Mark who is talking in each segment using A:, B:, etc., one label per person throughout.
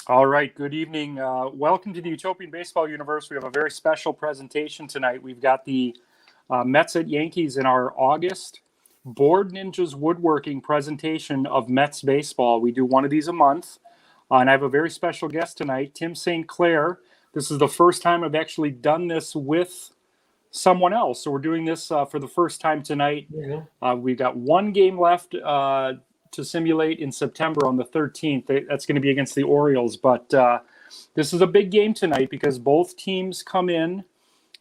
A: All right, good evening. Welcome to the Utopian Baseball Universe. We have a very special presentation tonight. We've got the Mets at Yankees in our August Board Ninjas Woodworking presentation of Mets baseball. We do one of these a month. And I have a very special guest tonight, Tim St. Clair. This is the first time I've actually done this with someone else. So we're doing this for the first time tonight. We've got one game left to simulate in September on the 13th. That's going to be against the Orioles. But this is a big game tonight because both teams come in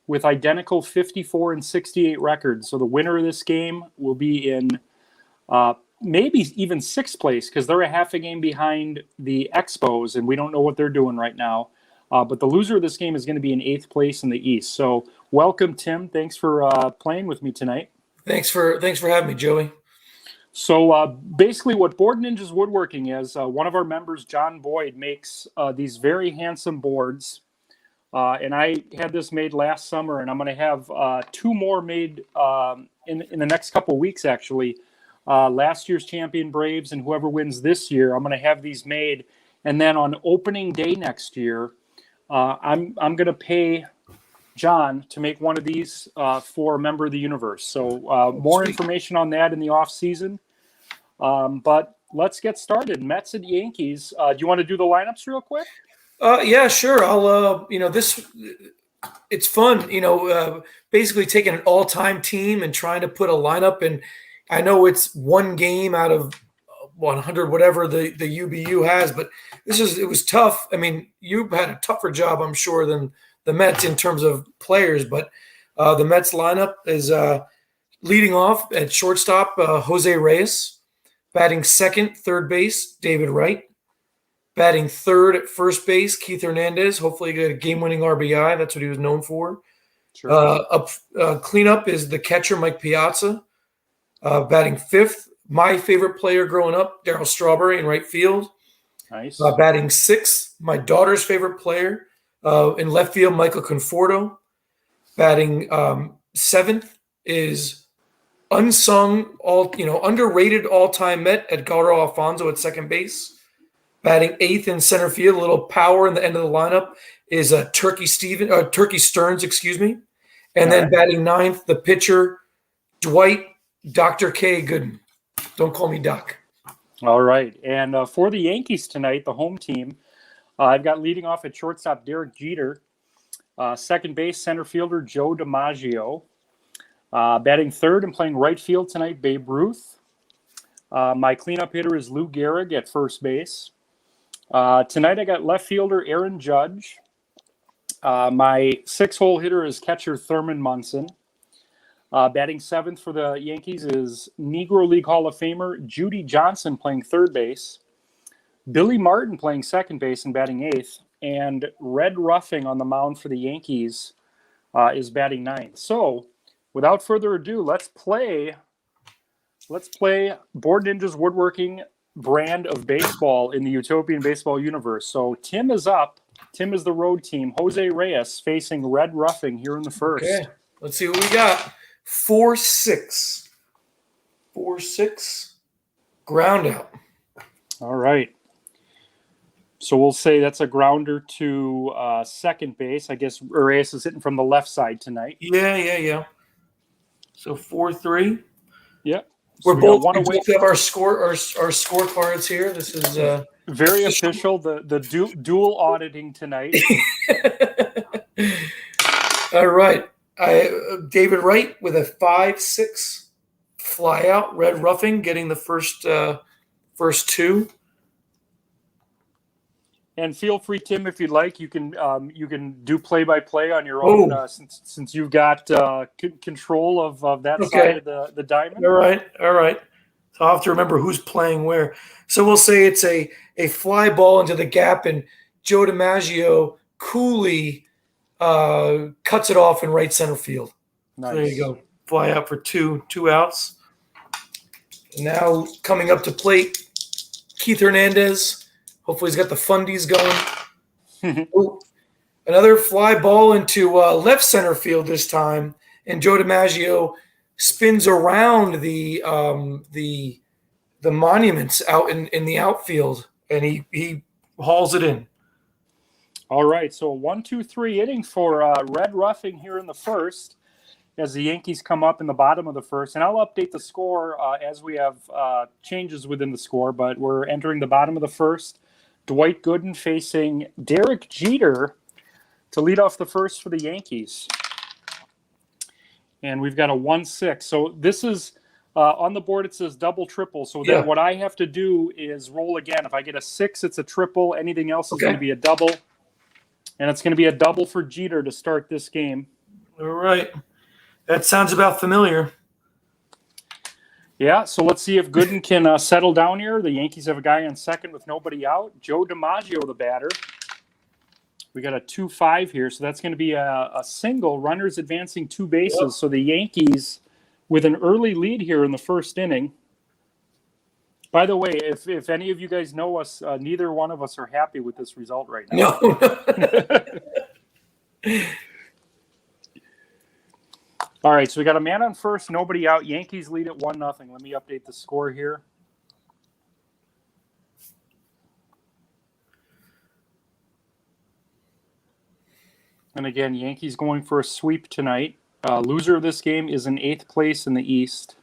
A: with identical 54 and 68 records. So the winner of this game will be in maybe even sixth place because they're a half a game behind the Expos, and we don't know what they're doing right now. But the loser of this game is going to be in eighth place in the East. So welcome, Tim. Thanks for playing with me tonight.
B: Thanks for having me, Joey.
A: So basically what Board Ninjas Woodworking is, one of our members, John Boyd, makes these very handsome boards. And I had this made last summer, and I'm going to have two more made in the next couple of weeks, actually. Last year's champion Braves and whoever wins this year, I'm going to have these made. And then on opening day next year, I'm going to pay John to make one of these for a member of the universe. So more information on that in the off season. But let's get started. Mets and Yankees. Do you want to do the lineups real quick?
B: Yeah, sure. I'll, it's fun, basically taking an all-time team and trying to put a lineup. And I know it's one game out of 100, whatever the UBU has, but it was tough. I mean, you had a tougher job, I'm sure, than the Mets in terms of players, but the Mets lineup is leading off at shortstop, Jose Reyes. Batting second, third base, David Wright. Batting third at first base, Keith Hernandez. Hopefully get a game-winning RBI. That's what he was known for.
A: Sure.
B: Cleanup is the catcher, Mike Piazza. Batting fifth, my favorite player growing up, Darryl Strawberry in right field.
A: Nice.
B: Batting sixth, my daughter's favorite player in left field, Michael Conforto. Batting seventh is unsung, underrated all-time Met, Edgardo Alfonso at second base. Batting eighth in center field, a little power in the end of the lineup, is Turkey Stearns, And then batting ninth, the pitcher, Dwight Dr. K. Gooden. Don't call me Doc.
A: All right. And for the Yankees tonight, the home team, I've got leading off at shortstop Derek Jeter, second base center fielder Joe DiMaggio, batting third and playing right field tonight, Babe Ruth. My cleanup hitter is Lou Gehrig at first base. Tonight I got left fielder Aaron Judge. My six-hole hitter is catcher Thurman Munson. Batting seventh for the Yankees is Negro League Hall of Famer Judy Johnson playing third base. Billy Martin playing second base and batting eighth. And Red Ruffing on the mound for the Yankees is batting ninth. So without further ado, let's play Board Ninjas Woodworking brand of baseball in the Utopian Baseball Universe. So Tim is up. Tim is the road team. Jose Reyes facing Red Ruffing here in the first.
B: Okay, let's see what we got. 4-6. 4-6. Ground out.
A: All right. So we'll say that's a grounder to second base. I guess Reyes is hitting from the left side tonight.
B: Yeah. So 4-3.
A: Yeah.
B: We both have our scorecards here. This is
A: very official. The dual auditing tonight.
B: All right. David Wright with a 5-6 fly out. Red Ruffing getting the first two.
A: And feel free, Tim, if you'd like, you can do play-by-play on your own since you've got control of that side of the diamond.
B: All right. So I'll have to remember who's playing where. So we'll say it's a fly ball into the gap, and Joe DiMaggio coolly cuts it off in right center field.
A: Nice.
B: So there you go. Fly out for two outs. And now coming up to plate, Keith Hernandez. Hopefully he's got the fundies going. Another fly ball into left center field this time, and Joe DiMaggio spins around the monuments out in the outfield, and he hauls it in.
A: All right, so a 1-2-3 inning for Red Ruffing here in the first as the Yankees come up in the bottom of the first. And I'll update the score as we have changes within the score, but we're entering the bottom of the first. Dwight Gooden facing Derek Jeter to lead off the first for the Yankees. And we've got a 1-6. So this is on the board, it says double, triple. So then what I have to do is roll again. If I get a 6, it's a triple. Anything else is going to be a double. And it's going to be a double for Jeter to start this game.
B: All right. That sounds about familiar.
A: Yeah, so let's see if Gooden can settle down here. The Yankees have a guy on second with nobody out. Joe DiMaggio, the batter. We got a 2-5 here, so that's going to be a single. Runners advancing 2 bases. Yep. So the Yankees with an early lead here in the first inning. By the way, if any of you guys know us, neither one of us are happy with this result right now.
B: No.
A: All right, so we got a man on first, nobody out. Yankees lead at 1-0. Let me update the score here. And again, Yankees going for a sweep tonight. Loser of this game is in 8th place in the East.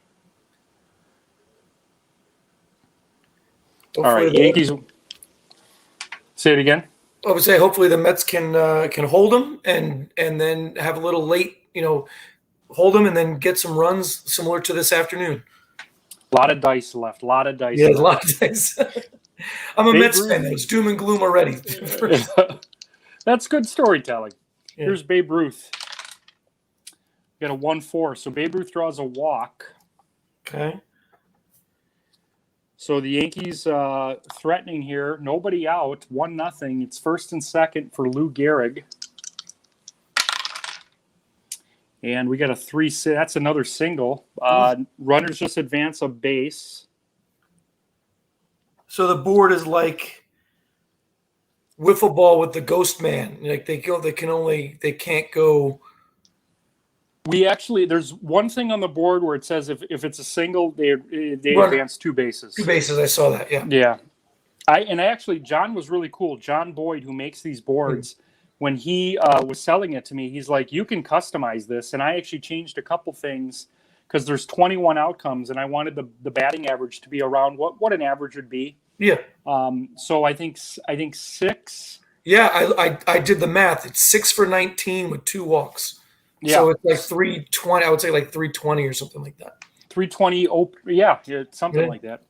B: Hopefully
A: all right, Yankees. Say it again.
B: I would say hopefully the Mets can hold them and then have a little late, hold them and then get some runs similar to this afternoon.
A: A lot of dice left. A lot of dice.
B: Yeah,
A: left.
B: a lot of dice. I'm a Mets fan. It's doom and gloom already.
A: That's good storytelling.
B: Yeah.
A: Here's Babe Ruth. We got a 1-4. So Babe Ruth draws a walk.
B: Okay.
A: So the Yankees threatening here. Nobody out. 1-0. It's first and second for Lou Gehrig. And we got a 3-6. That's another single. Runners just advance a base.
B: So the board is like wiffle ball with the ghost man. Like they can't go.
A: There's one thing on the board where it says if it's a single, they advance 2 bases.
B: 2 bases, I saw that, yeah.
A: Yeah. Actually, John was really cool. John Boyd, who makes these boards, when he was selling it to me, he's like, you can customize this. And I actually changed a couple things because there's 21 outcomes, and I wanted the batting average to be around what an average would be.
B: Yeah.
A: So I think 6.
B: Yeah, I did the math. It's 6 for 19 with 2 walks. Yeah. So it's like 320. I would say like 320 or something like that.
A: 320. Something like that.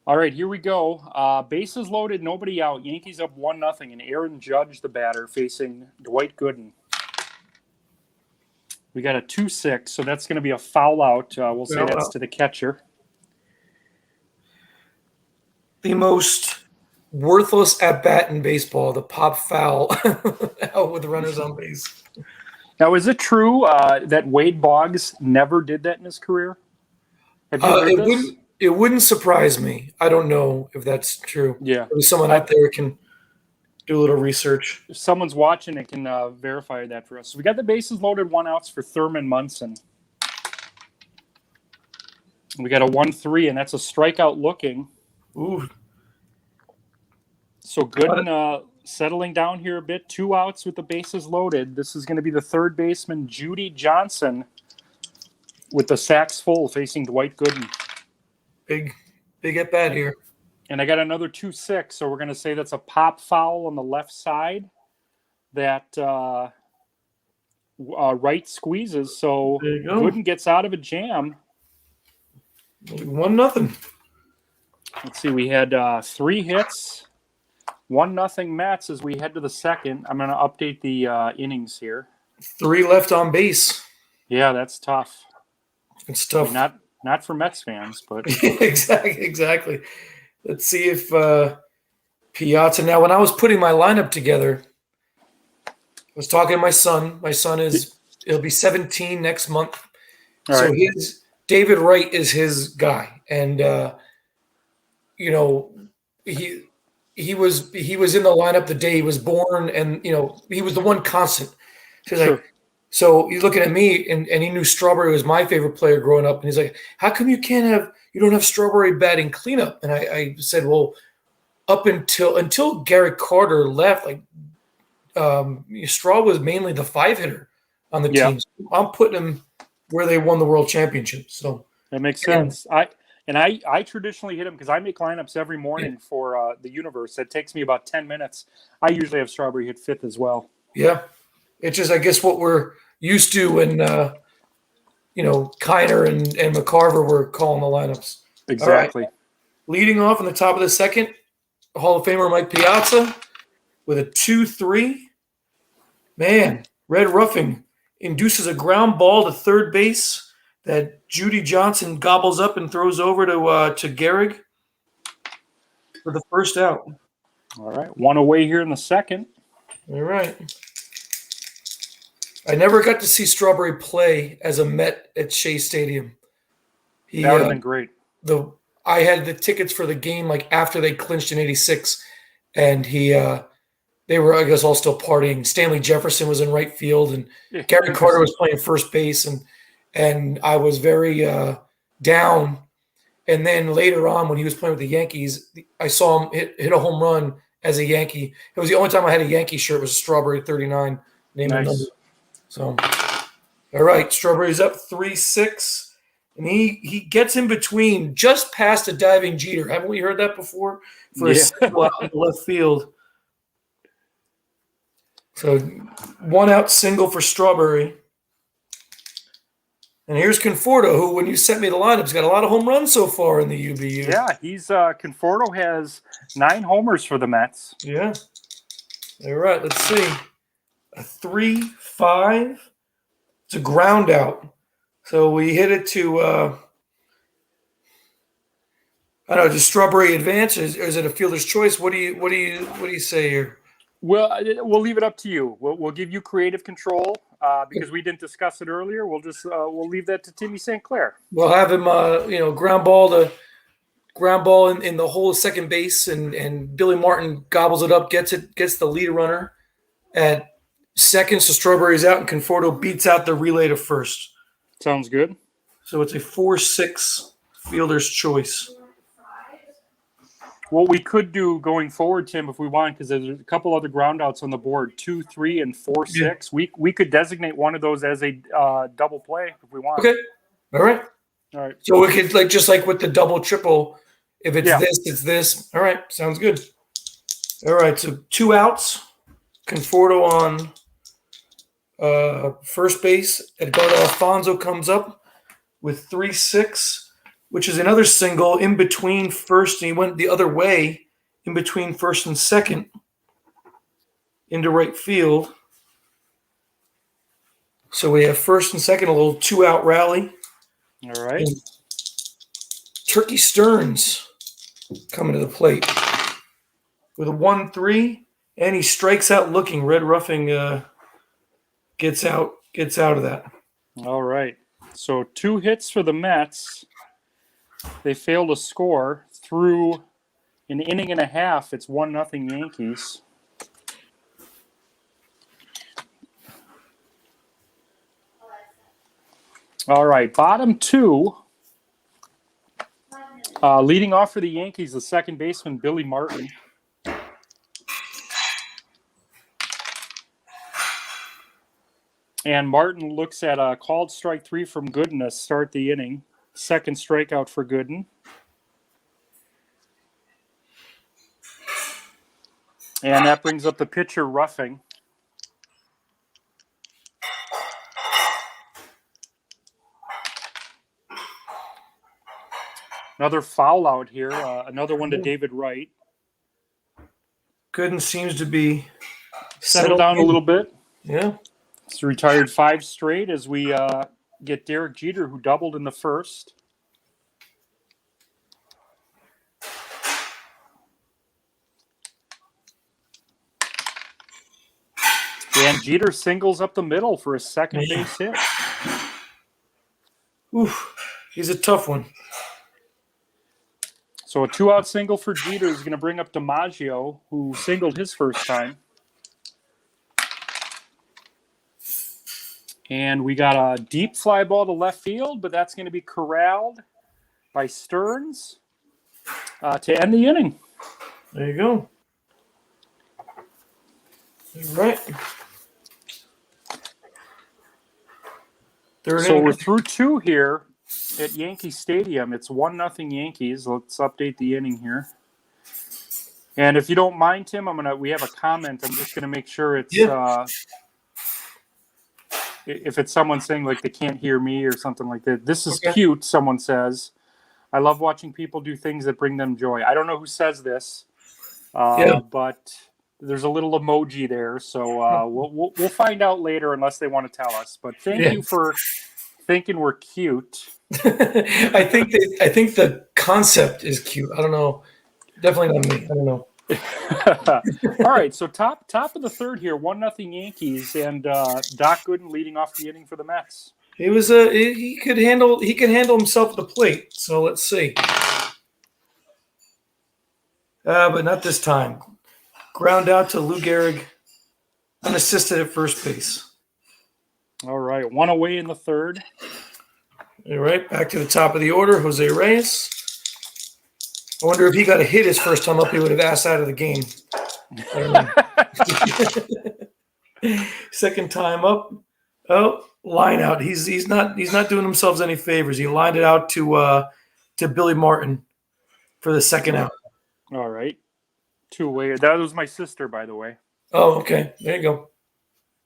A: All right, here we go. Bases loaded, nobody out. Yankees up 1-0, and Aaron Judge, the batter, facing Dwight Gooden. We got a 2-6, so that's going to be a foul out. We'll say that's to the catcher.
B: The most worthless at bat in baseball, the pop foul out with runners on base.
A: Now, is it true that Wade Boggs never did that in his career? Have you heard this?
B: It wouldn't surprise me. I don't know if that's true.
A: Yeah.
B: Maybe someone out there can do a little research.
A: If someone's watching, it can verify that for us. So we got the bases loaded, 1 outs for Thurman Munson. We got a 1-3, and that's a strikeout looking.
B: Ooh.
A: So Gooden settling down here a bit. 2 outs with the bases loaded. This is going to be the third baseman, Judy Johnson, with the sacks full, facing Dwight Gooden.
B: Big at bat here.
A: And I got another 2-6, so we're going to say that's a pop foul on the left side. That right squeezes, so Gooden gets out of a jam.
B: 1-0.
A: Let's see, we had 3 hits, 1-0 Mets as we head to the second. I'm going to update the innings here.
B: 3 left on base.
A: Yeah, that's tough.
B: It's tough.
A: I mean, not for Mets fans, but
B: exactly. Let's see if Piazza. Now, when I was putting my lineup together, I was talking to my son. My son he'll be 17 next month.
A: All right.
B: David Wright is his guy, and he was in the lineup the day he was born, and he was the one constant. So
A: sure.
B: So he's looking at me, and he knew Strawberry was my favorite player growing up, and he's like, "How come you don't have Strawberry batting cleanup?" And I said, "Well, up until Gary Carter left, like Straw was mainly the 5 hitter on the
A: Yeah.
B: team. So I'm putting him where they won the world championship. So
A: That makes sense. I traditionally hit him because I make lineups every morning for the universe. It takes me about 10 minutes. I usually have Strawberry hit fifth as well.
B: yeah, it's just I guess what we're used to when Kiner and McCarver were calling the lineups.
A: Exactly.
B: All right, leading off in the top of the second, Hall of Famer Mike Piazza with a 2-3. Man, Red Ruffing induces a ground ball to third base that Judy Johnson gobbles up and throws over to Gehrig for the first out.
A: All right. One away here in the second.
B: All right. I never got to see Strawberry play as a Met at Shea Stadium.
A: That would have been great.
B: I had the tickets for the game like after they clinched in '86, and they were, I guess, all still partying. Stanley Jefferson was in right field, and Gary Carter was playing first base, and I was very down. And then later on, when he was playing with the Yankees, I saw him hit a home run as a Yankee. It was the only time I had a Yankee shirt. Was a Strawberry 39 name and number. So, all right, Strawberry's up 3-6, and he gets in between, just past a diving Jeter. Haven't we heard that before? For a single out in the left field. So, 1 out single for Strawberry. And here's Conforto, who, when you sent me the lineup's got a lot of home runs so far in the UBU.
A: Yeah, he's Conforto has 9 homers for the Mets.
B: Yeah. All right, let's see. A 3-5. It's a ground out. So we hit it to I don't know, does Strawberry advance? Is it a fielder's choice? What do you say here?
A: Well, we'll leave it up to you. We'll give you creative control because we didn't discuss it earlier. We'll leave that to Timmy St. Clair.
B: We'll have him ground ball in the hole of second base, and Billy Martin gobbles it up, gets the lead runner at second, so Strawberry's out, and Conforto beats out the relay to first.
A: Sounds good.
B: So it's a 4-6 fielder's choice.
A: What we could do going forward, Tim, if we want, because there's a couple other ground outs on the board, 2, 3, and 4, 6. Yeah. We could designate one of those as a double play if we want.
B: Okay. All right. So we could, just like with the double, triple, if it's this, it's this. All right. Sounds good. All right. So 2 outs. Conforto on first base. Edgardo Alfonso comes up with 3-6, which is another single in between first, and he went the other way in between first and second into right field. So we have first and second, a little 2-out rally.
A: All right.
B: And Turkey Stearns coming to the plate with a 1-3, and he strikes out looking. Red Ruffing gets out of that.
A: All right. So 2 hits for the Mets. They fail to score through an inning and a half. It's 1-0 Yankees. All right, bottom 2. Leading off for the Yankees, the second baseman, Billy Martin. And Martin looks at a called strike 3 from Gooden to start the inning. Second strikeout for Gooden. And that brings up the pitcher, Ruffing. Another foul out here. Another one to David Wright.
B: Gooden seems to be
A: settled down a little bit.
B: Yeah.
A: He's retired 5 straight as we get Derek Jeter, who doubled in the first. And Jeter singles up the middle for a second base hit.
B: Oof, he's a tough one.
A: So a 2-out single for Jeter is going to bring up DiMaggio, who singled his first time. And we got a deep fly ball to left field, but that's going to be corralled by Stearns to end the inning.
B: There you go. All right.
A: So we're through 2 here at Yankee Stadium. It's 1-0 Yankees. Let's update the inning here. And if you don't mind, Tim, we have a comment. I'm just gonna make sure it's if it's someone saying like they can't hear me or something like that. This is cute, someone says. I love watching people do things that bring them joy. I don't know who says this, but there's a little emoji there. So we'll find out later unless they want to tell us. But thank you for thinking we're cute.
B: I think the concept is cute. I don't know. Definitely not me. I don't know.
A: All right, so top of the third here, 1-0 Yankees, and Doc Gooden leading off the inning for the Mets.
B: He could handle himself at the plate. So let's see. But not this time. Ground out to Lou Gehrig, unassisted at first base.
A: All right, 1 away in the third.
B: All right, back to the top of the order, Jose Reyes. I wonder if he got a hit his first time up, he would have asked out of the game. Second time up, line out. He's not doing himself any favors. He lined it out to Billy Martin for the second out.
A: All right, 2 away. That was my sister, by the way.
B: Oh, okay. There you go.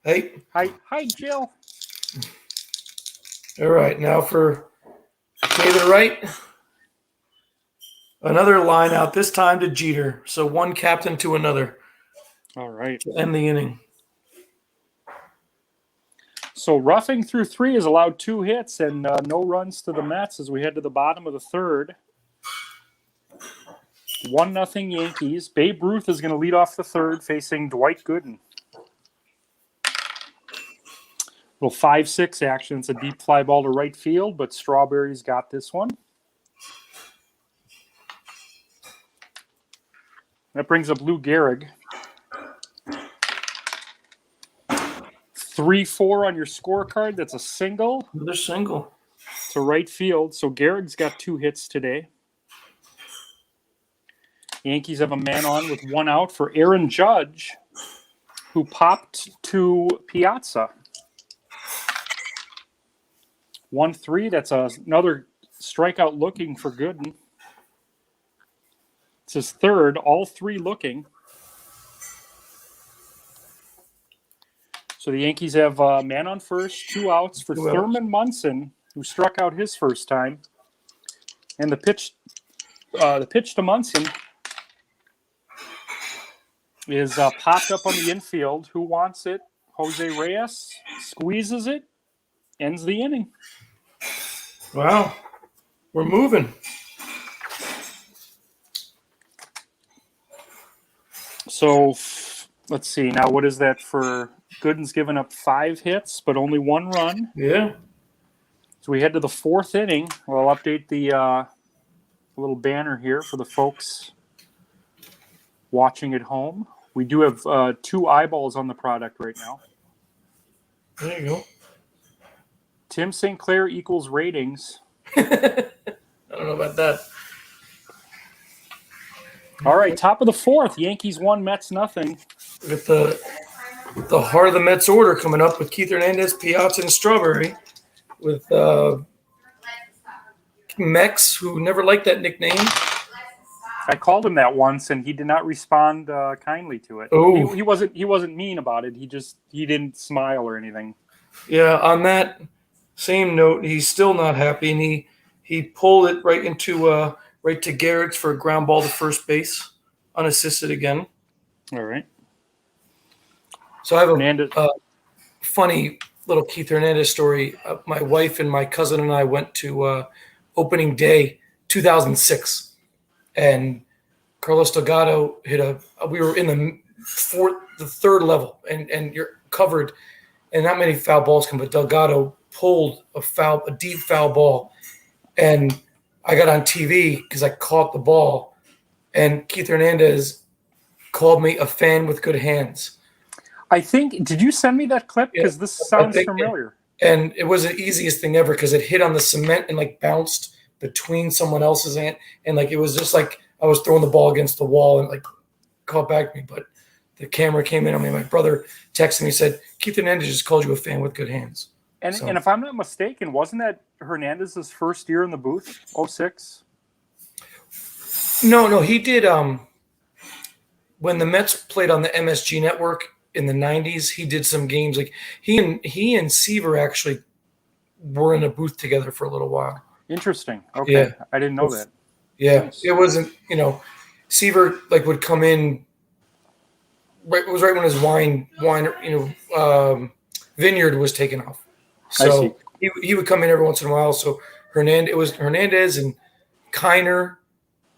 B: Hey.
A: Hi, Jill.
B: All right, now for David Wright. Another line out, this time to Jeter. So one captain to another.
A: All right.
B: To end the inning.
A: So Ruffing through 3 has allowed 2 hits and no runs to the Mets as we head to the bottom of the third. 1-0 Yankees. Babe Ruth is going to lead off the third facing Dwight Gooden. Little 5-6 action. It's a deep fly ball to right field, but Strawberry's got this one. That brings up Lou Gehrig. 3-4 on your scorecard. That's a single.
B: Another single.
A: To right field. So Gehrig's got 2 hits today. Yankees have a man on with 1 out for Aaron Judge, who popped to Piazza. 1-3. That's another strikeout looking for Gooden. It's his third, all 3 looking. So the Yankees have a man on first, 2 outs for Thurman Munson, who struck out his first time. And the pitch to Munson is popped up on the infield. Who wants it? Jose Reyes squeezes it, ends the inning.
B: Wow, we're moving.
A: So let's see. Now, what is that for? Gooden's given up 5 hits, but only 1 run.
B: Yeah.
A: So we head to the 4th inning. We'll update the little banner here for the folks watching at home. We do have 2 eyeballs on the product right now.
B: There you go.
A: Tim St. Clair equals ratings.
B: I don't know about that.
A: All right, top of the 4th. Yankees 1, Mets nothing.
B: With the heart of the Mets order coming up with Keith Hernandez, Piazza, and Strawberry. With Mex, who never liked that nickname.
A: I called him that once, and he did not respond kindly to it.
B: Oh,
A: he wasn't mean about it. He didn't smile or anything.
B: Yeah. On that same note, he's still not happy, and he pulled it right into right to Gehrig's for a ground ball to first base, unassisted again.
A: All right.
B: So I have a funny little Keith Hernandez story. My wife and my cousin and I went to opening day 2006. And Carlos Delgado we were in the third level, and you're covered, and not many foul balls come, but Delgado pulled a deep foul ball, and I got on TV because I caught the ball, and Keith Hernandez called me a fan with good hands.
A: I think, did you send me that clip? Because this sounds familiar.
B: And it was the easiest thing ever because it hit on the cement and like bounced between someone else's hand, and like it was just like I was throwing the ball against the wall and like caught back to me, but the camera came in on me. My brother texted me, said, Keith Hernandez just called you a fan with good hands.
A: And if I'm not mistaken, wasn't that Hernandez's first year in the booth? 06?
B: No, he did. When the Mets played on the MSG network in the 90s, he did some games. Like he and Seaver actually were in a booth together for a little while.
A: Interesting. Okay.
B: Yeah.
A: I didn't know that.
B: Yeah.
A: Nice.
B: It wasn't, Seaver like would come in right. It was right when his wine, vineyard was taken off. So he would come in every once in a while. So it was Hernandez and Kiner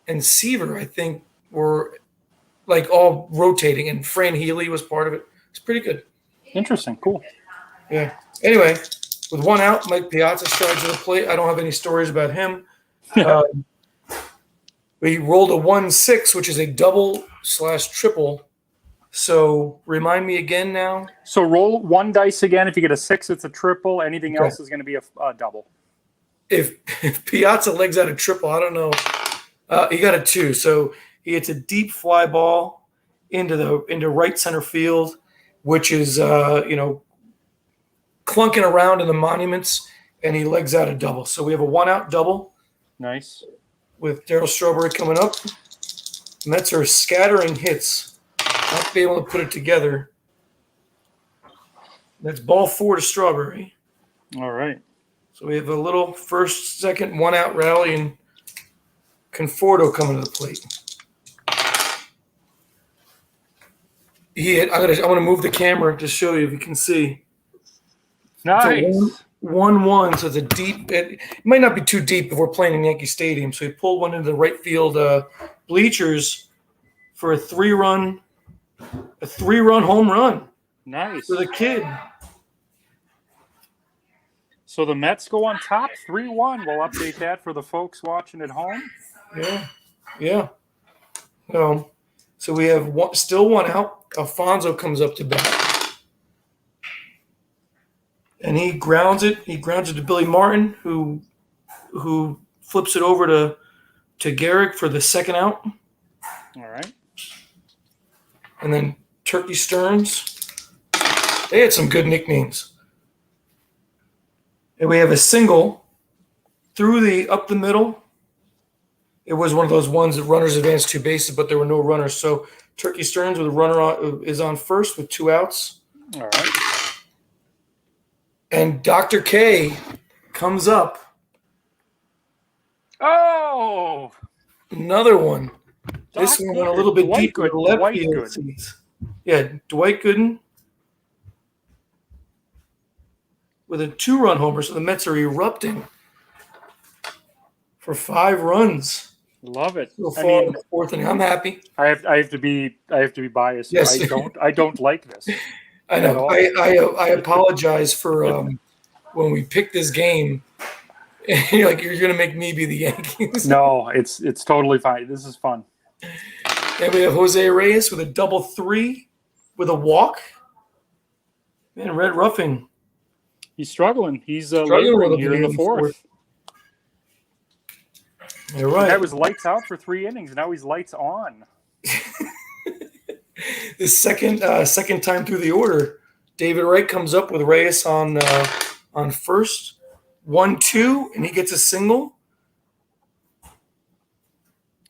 B: and Seaver, I think, were like all rotating, and Fran Healy was part of it. It's pretty good.
A: Interesting. Cool.
B: Yeah. Anyway, with one out, Mike Piazza strides to the plate. I don't have any stories about him. We rolled a 1-6, which is a double/triple. So remind me again now.
A: So roll one dice again. If you get a 6, it's a triple. Anything else is going to be a double.
B: If Piazza legs out a triple, I don't know. He got a 2. So he hits a deep fly ball into right center field, which is clunking around in the monuments, and he legs out a double. So we have a 1-out double.
A: Nice.
B: With Darryl Strawberry coming up. Mets are scattering hits, not being able to put it together. That's ball 4 to Strawberry.
A: All right.
B: So we have a little first, second, 1-out rally, and Conforto coming to the plate. I'm gonna move the camera to show you if you can see.
A: Nice.
B: 1-1, so it's a deep. It might not be too deep if we're playing in Yankee Stadium. So he pulled one into the right field bleachers for a 3-run home run.
A: Nice.
B: For the kid.
A: So the Mets go on top 3-1. We'll update that for the folks watching at home.
B: Yeah. So we have still 1 out. Alfonso comes up to bat. And he grounds it. He grounds it to Billy Martin, who flips it over to Garrick for the 2nd out.
A: All right.
B: And then Turkey Stearns. They had some good nicknames. And we have a single up the middle. It was one of those ones that runners advanced 2 bases, but there were no runners. So Turkey Stearns with a runner is on first with 2 outs.
A: All right.
B: And Dr. K comes up.
A: Oh!
B: Another one. This one went a little bit deeper to the left field seats. Yeah, Dwight Gooden with a 2-run homer. So the Mets are erupting for 5 runs.
A: Love it.
B: So far in the 4th inning. I'm happy.
A: I have to be biased.
B: Yes.
A: I don't like this.
B: I know. I apologize for when we picked this game. You're like, you're going to make me be the Yankees.
A: No, it's totally fine. This is fun.
B: And we have Jose Reyes with a double 3 with a walk. Man, Red Ruffing.
A: He's struggling. He's
B: Struggling
A: laboring here in the 4th.
B: You're right.
A: That was lights out for 3 innings. Now he's lights on.
B: The second time through the order, David Wright comes up with Reyes on first, 1-2, and he gets a single.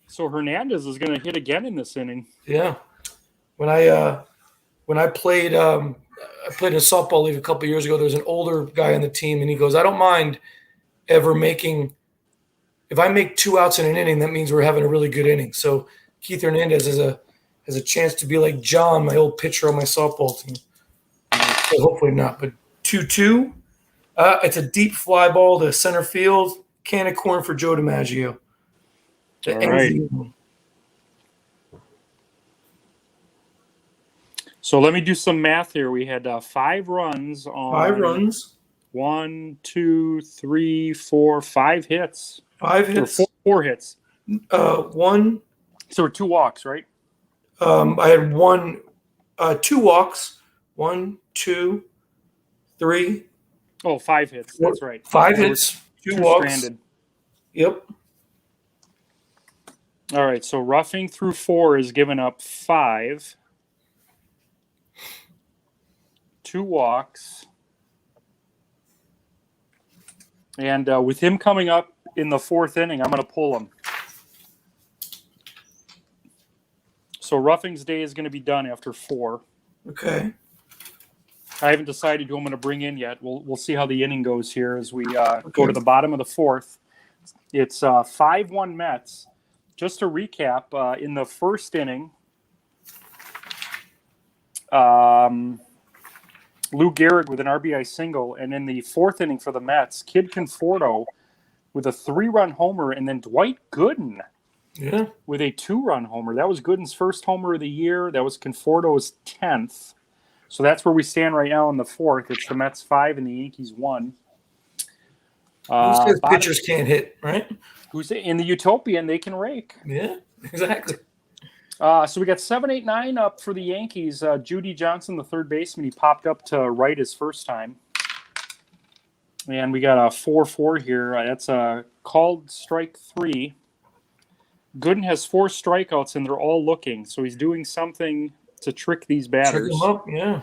A: So Hernandez is going to hit again in this inning.
B: Yeah, when I played in a softball league a couple of years ago, there was an older guy on the team, and he goes, "I don't mind ever making. If I make 2 outs in an inning, that means we're having a really good inning." So Keith Hernandez has a chance to be like John, my old pitcher on my softball team. So hopefully not, but 2-2. It's a deep fly ball to center field. Can of corn for Joe DiMaggio.
A: All right. So let me do some math here. We had 5 runs on
B: 5 runs.
A: 1, 2, 3, 4, 5 hits.
B: 5 hits.
A: Or 4 hits.
B: 1.
A: So 2 walks, right?
B: I had 2 walks. 1, 2, 3.
A: Oh, 5 hits. That's right.
B: 5 hits. 2 walks.
A: Stranded.
B: Yep.
A: All right, so Ruffing through 4 is giving up 5. 2 walks. And with him coming up in the 4th inning, I'm going to pull him. So Ruffing's day is going to be done after 4.
B: Okay.
A: I haven't decided who I'm going to bring in yet. We'll see how the inning goes here as we go to the bottom of the 4th. It's 5-1 Mets. Just to recap, in the 1st inning, Lou Gehrig with an RBI single, and in the 4th inning for the Mets, Kid Conforto with a 3-run homer, and then Dwight Gooden with a 2-run homer. That was Gooden's first homer of the year. That was Conforto's 10th. So that's where we stand right now in the 4th. It's the Mets 5 and the Yankees 1.
B: Who says pitchers can't hit, right?
A: Who's in the Utopian? They can rake.
B: Yeah, exactly.
A: So we got 7, 8, 9 up for the Yankees. Judy Johnson, the third baseman, he popped up to right his first time. And we got a 4-4 here. That's a called strike 3. Gooden has 4 strikeouts, and they're all looking. So he's doing something to trick these batters.
B: Trick them up, yeah.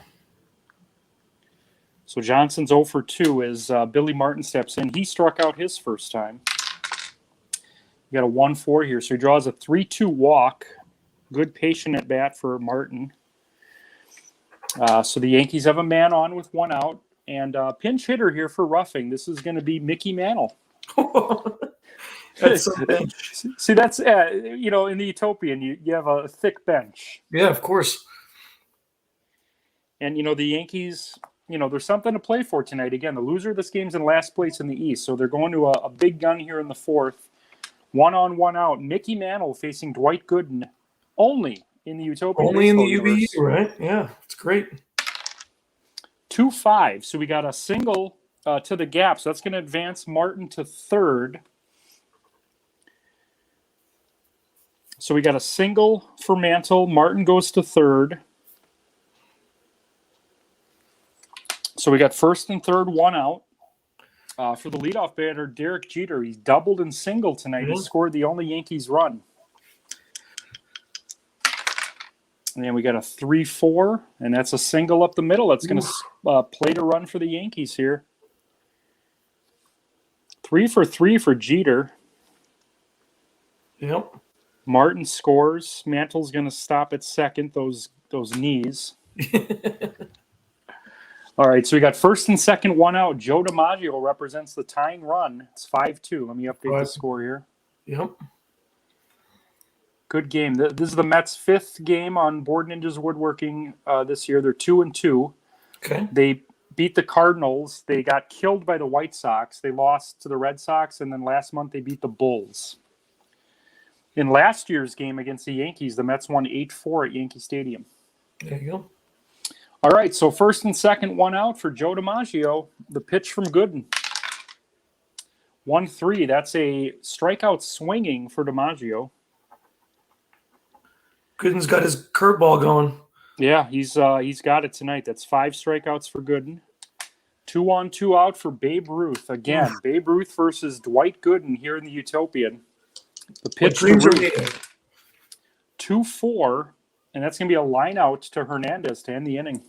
A: So Johnson's 0 for 2 as Billy Martin steps in. He struck out his first time. We got a 1-4 here. So he draws a 3-2 walk. Good patient at bat for Martin. So the Yankees have a man on with 1 out. And pinch hitter here for Ruffing. This is going to be Mickey Mantle.
B: That's a bench.
A: See, that's, in the Utopian, you have a thick bench.
B: Yeah, of course.
A: And, the Yankees, there's something to play for tonight. Again, the loser of this game's in last place in the East. So they're going to a big gun here in the 4th. 1 on, 1 out. Mickey Mantle facing Dwight Gooden only in the Utopian.
B: Only in the UBU, right? Yeah, it's great.
A: 2-5. So we got a single to the gap. So that's going to advance Martin to 3rd. So we got a single for Mantle. Martin goes to 3rd. So we got 1st and 3rd, 1 out. For the leadoff batter, Derek Jeter, he's doubled and singled tonight. He scored the only Yankees run. And then we got a 3-4, and that's a single up the middle. That's going to plate a run for the Yankees here. 3 for 3 for Jeter.
B: Yep.
A: Martin scores. Mantle's going to stop at 2nd, those knees. All right, so we got 1st and 2nd, 1 out. Joe DiMaggio represents the tying run. It's 5-2. Let me update the score here.
B: Yep.
A: Good game. This is the Mets' 5th game on Board Ninjas Woodworking this year. They're 2-2.
B: Okay.
A: They beat the Cardinals. They got killed by the White Sox. They lost to the Red Sox, and then last month they beat the Bulls. In last year's game against the Yankees, the Mets won 8-4 at Yankee Stadium.
B: There you go.
A: All right, so 1st and 2nd, 1 out for Joe DiMaggio. The pitch from Gooden. 1-3. That's a strikeout swinging for DiMaggio.
B: Gooden's got his curveball going.
A: Yeah, he's got it tonight. That's 5 strikeouts for Gooden. 2 on, 2 out for Babe Ruth. Again, Babe Ruth versus Dwight Gooden here in the Utopian. The pitch to Ruth. 2-4, and that's going to be a line out to Hernandez to end the inning.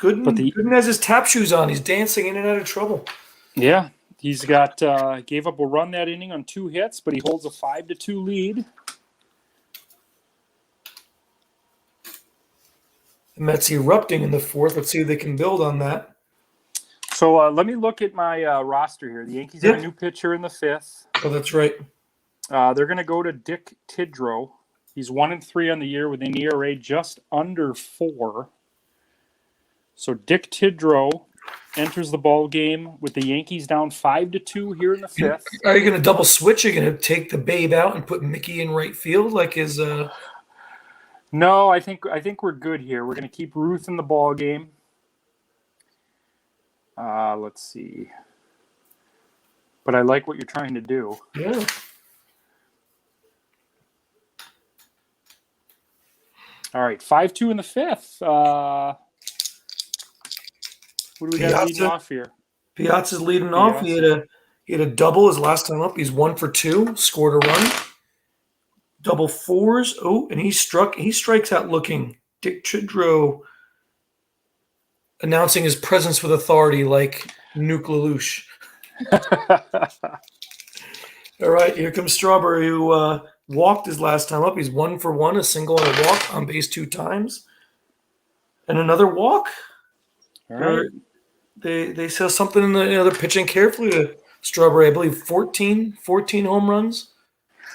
B: Gooden has his tap shoes on. He's dancing in and out of trouble.
A: Yeah, he's got gave up a run that inning on 2 hits, but he holds a 5-2 lead.
B: The Mets erupting in the 4th. Let's see if they can build on that.
A: So let me look at my roster here. The Yankees have a new pitcher in the 5th.
B: Oh, that's right.
A: They're going to go to Dick Tidrow. He's 1-3 on the year with an ERA just under 4. So Dick Tidrow enters the ball game with the Yankees down 5-2 here in the 5th.
B: Are you going to double switch? Are you going to take the Babe out and put Mickey in right field like his?
A: No, I think we're good here. We're going to keep Ruth in the ball game. Let's see. But I like what you're trying to do.
B: Yeah.
A: All right, 5-2 in the 5th. What do we got leading off here?
B: Piazza's leading off. He He had a double his last time up. He's 1 for 2, scored a run. Double fours. Oh, and he strikes out looking. Dick Chidrow announcing his presence with authority like Nuke Lelouch. All right, here comes Strawberry, who walked his last time up. He's 1 for 1, a single and a walk, on base 2 times. And another walk.
A: All right.
B: They saw something in the they're pitching carefully to Strawberry. I believe 14 home runs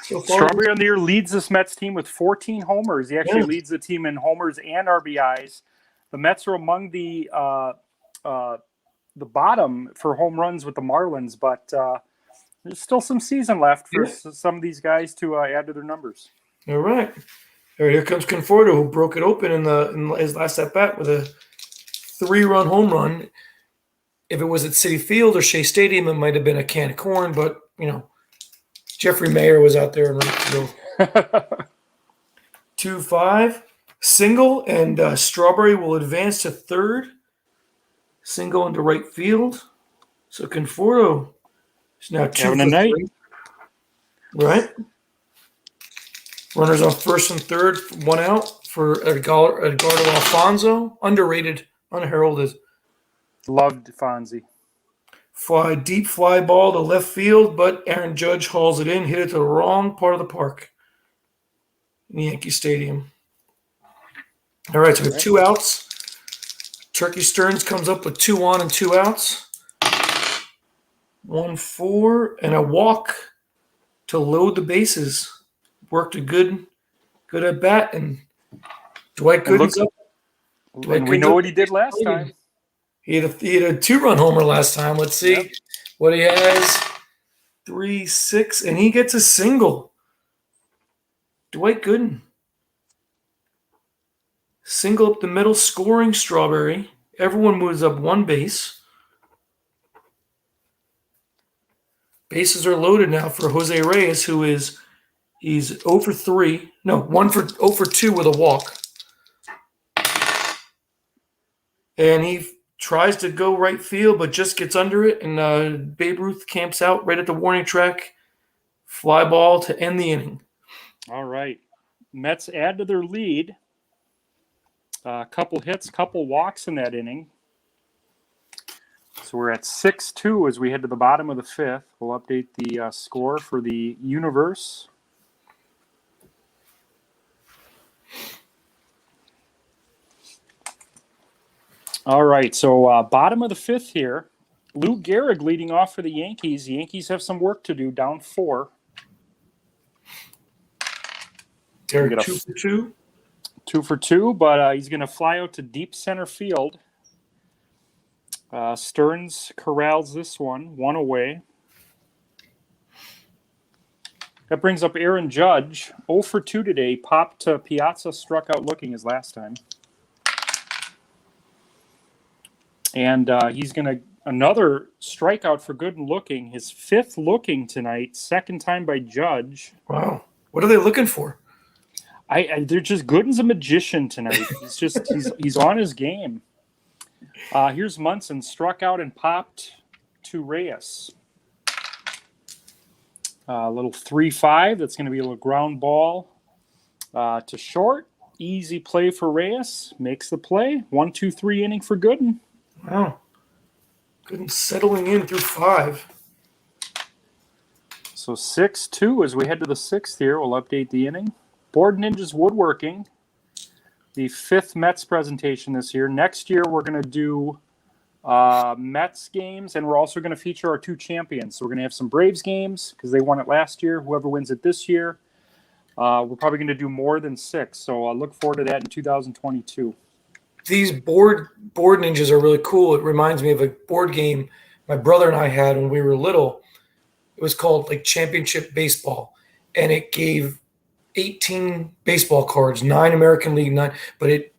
B: so far.
A: Strawberry on the year leads this Mets team with 14 homers. He actually leads the team in homers and RBIs. The Mets are among the bottom for home runs with the Marlins, but there's still some season left for some of these guys to add to their numbers.
B: All right. Here comes Conforto, who broke it open in his last at bat with a 3-run home run. If it was at Citi Field or Shea Stadium, it might have been a can of corn, but Jeffrey Mayer was out there in right field. 2-5, single, and Strawberry will advance to third. Single into right field. So Conforto is now 2
A: Having
B: for
A: a night.
B: 3. Right. Runners on first and third, 1 out for Edgardo Alfonso. Underrated, unheralded.
A: Loved Fonzie.
B: Deep fly ball to left field, but Aaron Judge hauls it in, hit it to the wrong part of the park in Yankee Stadium. All right, so we have 2 outs. Turkey Stearns comes up with 2 on and 2 outs. 1-4 and a walk to load the bases. Worked a good at bat, and Dwight Gooden's up.
A: And we know what he did last time.
B: He had a 2-run homer last time. Let's see what he has. 3-6, and he gets a single. Dwight Gooden. Single up the middle, scoring Strawberry. Everyone moves up 1 base. Bases are loaded now for Jose Reyes, he's 0 for 3. No, 0 for 2 with a walk. And he tries to go right field, but just gets under it, and Babe Ruth camps out right at the warning track. Fly ball to end the inning.
A: All right. Mets add to their lead. A couple hits, couple walks in that inning. So we're at 6-2 as we head to the bottom of the 5th. We'll update the score for the universe. All right, so bottom of the 5th here. Lou Gehrig leading off for the Yankees. The Yankees have some work to do, down 4.
B: Gehrig 2 for 2.
A: 2 for 2, but he's going to fly out to deep center field. Stearns corrals this one away. That brings up Aaron Judge, 0 for 2 today. Popped to Piazza, struck out looking his last time. And he's going to another strikeout for Gooden looking. His 5th looking tonight, second time by Judge.
B: Wow. What are they looking for?
A: They're just Gooden's a magician tonight. He's on his game. Here's Munson, struck out and popped to Reyes. A little 3-5. That's going to be a little ground ball to short. Easy play for Reyes. Makes the play. 1-2-3 inning for Gooden.
B: Wow. Gooden settling in through 5.
A: So 6-2 as we head to the 6th here. We'll update the inning. Board Ninjas Woodworking. The 5th Mets presentation this year. Next year, we're going to do Mets games, and we're also going to feature our 2 champions. So we're going to have some Braves games because they won it last year. Whoever wins it this year, we're probably going to do more than 6. So I look forward to that in 2022.
B: These board ninjas are really cool. It reminds me of a board game my brother and I had when we were little. It was called like Championship Baseball, and it gave 18 baseball cards, 9 American League, 9. But it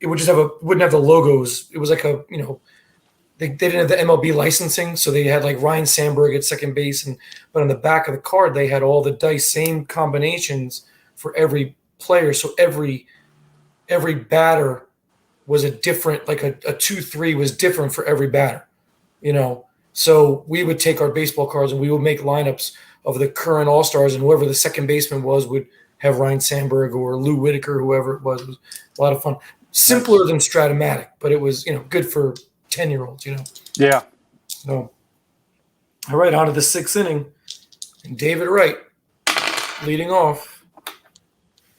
B: would just wouldn't have the logos. It was like they didn't have the MLB licensing, so they had like Ryan Sandberg at second base, but on the back of the card they had all the dice, same combinations for every player. So every batter was a different, like a 2-3 was different for every batter, So we would take our baseball cards and we would make lineups of the current All-Stars, and whoever the second baseman was would have Ryan Sandberg or Lou Whitaker, whoever it was. It was a lot of fun. Simpler than Stratomatic, but it was, good for 10-year-olds,
A: Yeah.
B: So, all right, on to the sixth inning. And David Wright leading off.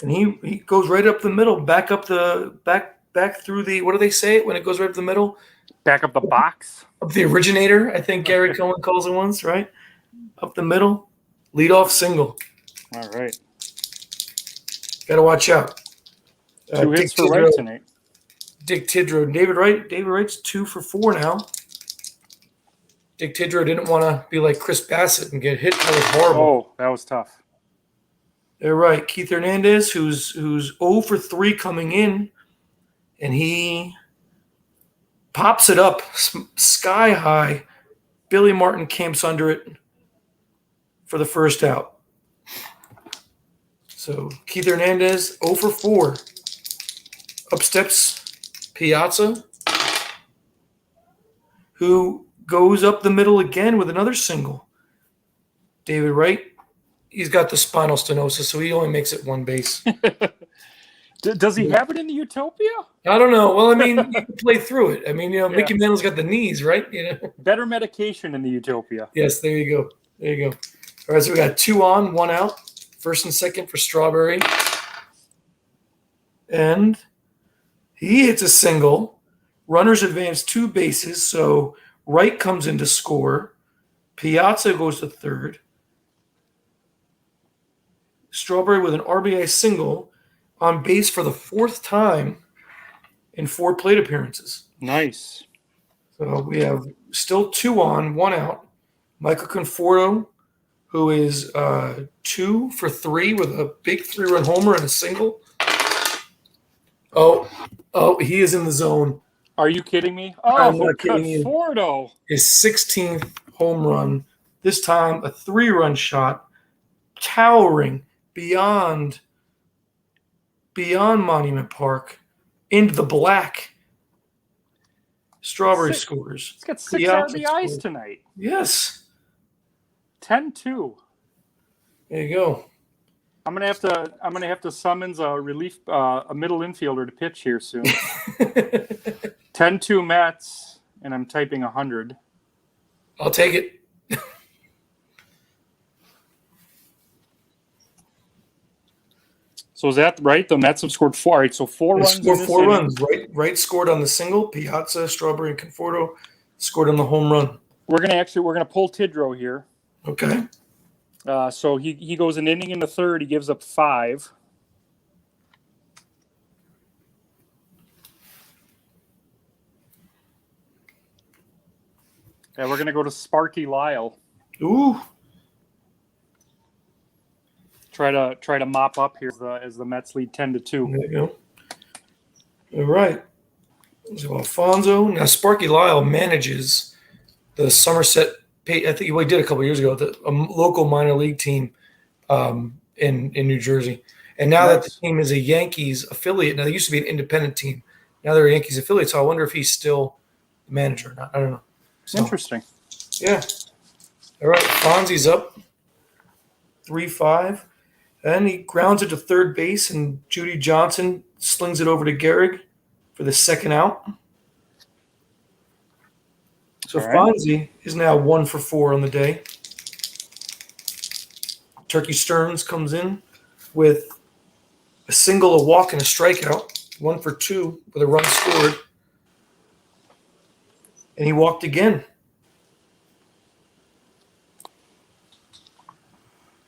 B: And he goes right up the middle, back through the, what do they say when it goes right up the middle?
A: Back up the box.
B: Up the originator, I think Gary Cohen calls it once, right? Up the middle, leadoff single.
A: All right.
B: Got to watch out.
A: 2 hits for Wright tonight.
B: Dick Tidrow. David Wright's 2 for 4 now. Dick Tidrow didn't want to be like Chris Bassett and get hit. That was horrible.
A: Oh, that was tough.
B: They're right. Keith Hernandez, who's 0 for 3 coming in, and he pops it up sky high. Billy Martin camps under it for the first out. So Keith Hernandez 0 for 4. Up steps Piazza, who goes up the middle again with another single. David Wright, he's got the spinal stenosis, so he only makes it one base.
A: Does he have it in the Utopia?
B: I don't know. Well, I mean, you can play through it. I mean, Mickey Mantle's got the knees, right?
A: Better medication in the Utopia.
B: Yes, there you go. There you go. All right, so we got 2 on, 1 out. First and second for Strawberry. And he hits a single. Runners advance 2 bases, so Wright comes in to score. Piazza goes to third. Strawberry with an RBI single on base for the 4th time in 4 plate appearances.
A: Nice.
B: So we have still 2 on, 1 out. Michael Conforto, who is 2 for 3 with a big 3-run homer and a single. Oh, he is in the zone.
A: Are you kidding me?
B: I'm not kidding you.
A: Conforto.
B: His 16th home run, this time a 3-run shot, towering beyond Monument Park into the black. Strawberry scores.
A: He's got 6 RBIs tonight.
B: Yes.
A: 10-2.
B: There you go.
A: I'm gonna have to summons a middle infielder to pitch here soon. 10-2 Mets, and I'm typing 100.
B: I'll take it.
A: So is that right? The Mets have scored 4. All right, so 4 runs.
B: Scored 4 runs. Wright scored on the single. Piazza, Strawberry, and Conforto scored on the home run.
A: We're gonna pull Tidrow here.
B: Okay.
A: So he goes an inning in the third. He gives up 5. And we're gonna go to Sparky Lyle.
B: Ooh.
A: Try to mop up here as the Mets lead 10-2.
B: There you go. All right. So Alfonso. Now Sparky Lyle manages the Somerset. I think he did a couple of years ago. A local minor league team in New Jersey, and now that the team is a Yankees affiliate. Now they used to be an independent team. Now they're a Yankees affiliate. So I wonder if he's still the manager or not. I don't know. So,
A: interesting.
B: Yeah. All right. Fonzie's up 3-5. And he grounds it to third base, and Judy Johnson slings it over to Gehrig for the second out. So Fonzie is now 1 for 4 on the day. Turkey Stearns comes in with a single, a walk, and a strikeout. 1 for 2 with a run scored. And he walked again.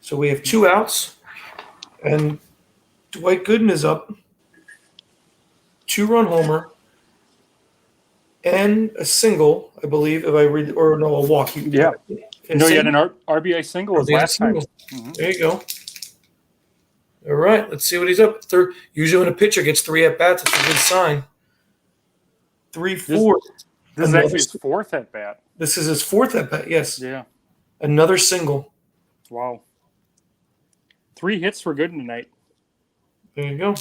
B: So we have 2 outs. And Dwight Gooden is up. 2-run homer. And a single, I believe, if I read, or no, a walk.
A: Yeah. No, he had an RBI single last time.
B: Mm-hmm. There you go. All right, let's see what he's up. Third. Usually when a pitcher gets 3 at-bats, it's a good sign. 3-4.
A: This is actually his 4th at-bat.
B: This is his 4th at-bat, yes.
A: Yeah.
B: Another single.
A: Wow. 3 hits for Gooden tonight.
B: There you go.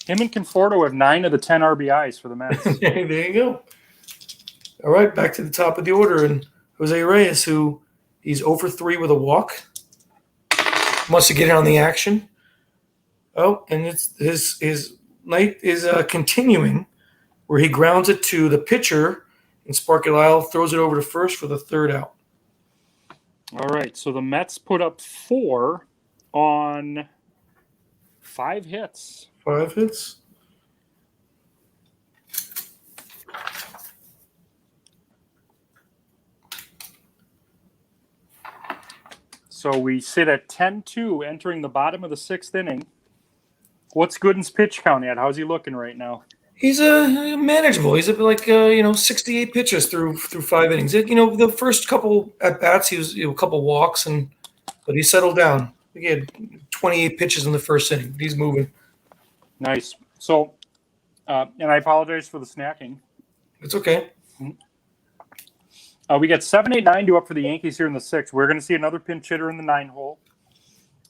A: Him and Conforto have 9 of the 10 RBIs for the Mets.
B: There you go. All right, back to the top of the order. And Jose Reyes, who he's 0 for 3 with a walk. Wants to get in on the action. Oh, and it's his night is continuing, where he grounds it to the pitcher, and Sparky Lyle throws it over to first for the 3rd out.
A: All right, so the Mets put up 4 on 5 hits.
B: 5 hits.
A: So we sit at 10-2 entering the bottom of the 6th inning. What's Gooden's pitch count at? How's he looking right now?
B: He's manageable. He's like 68 pitches through 5 innings. The first couple at bats, he was a couple walks, but he settled down. He had 28 pitches in the first inning. He's moving.
A: Nice. So, and I apologize for the snacking.
B: It's okay.
A: We got 7, 8, 9 due up for the Yankees here in the 6th. We're going to see another pinch hitter in the 9 hole.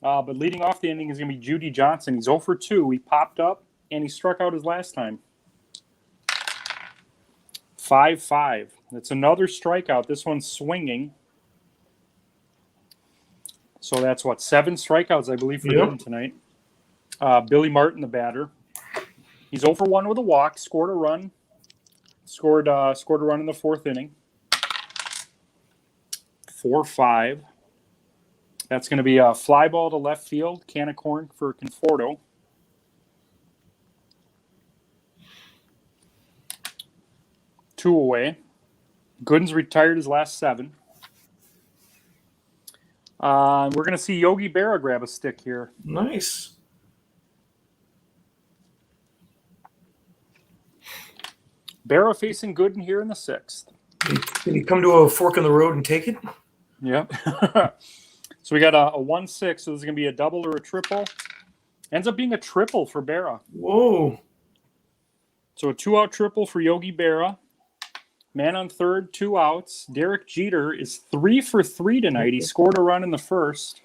A: But leading off the inning is going to be Judy Johnson. He's 0 for 2. He popped up, and he struck out his last time. 5-5. That's another strikeout. This one's swinging. So that's 7 strikeouts, I believe, for him tonight. Billy Martin, the batter. He's 0 for 1 with a walk. Scored a run. Scored a run in the 4th inning. 4-5. That's going to be a fly ball to left field. Can of corn for Conforto. Two away. Gooden's retired his last 7. We're going to see Yogi Berra grab a stick here.
B: Nice.
A: Berra facing Gooden here in the 6th.
B: Can you come to a fork in the road and take it?
A: Yep. So we got a 1-6. So this is going to be a double or a triple. Ends up being a triple for Berra.
B: Whoa.
A: So a 2-out triple for Yogi Berra. Man on third, 2 outs. Derek Jeter is 3 for 3 tonight. He scored a run in the 1st.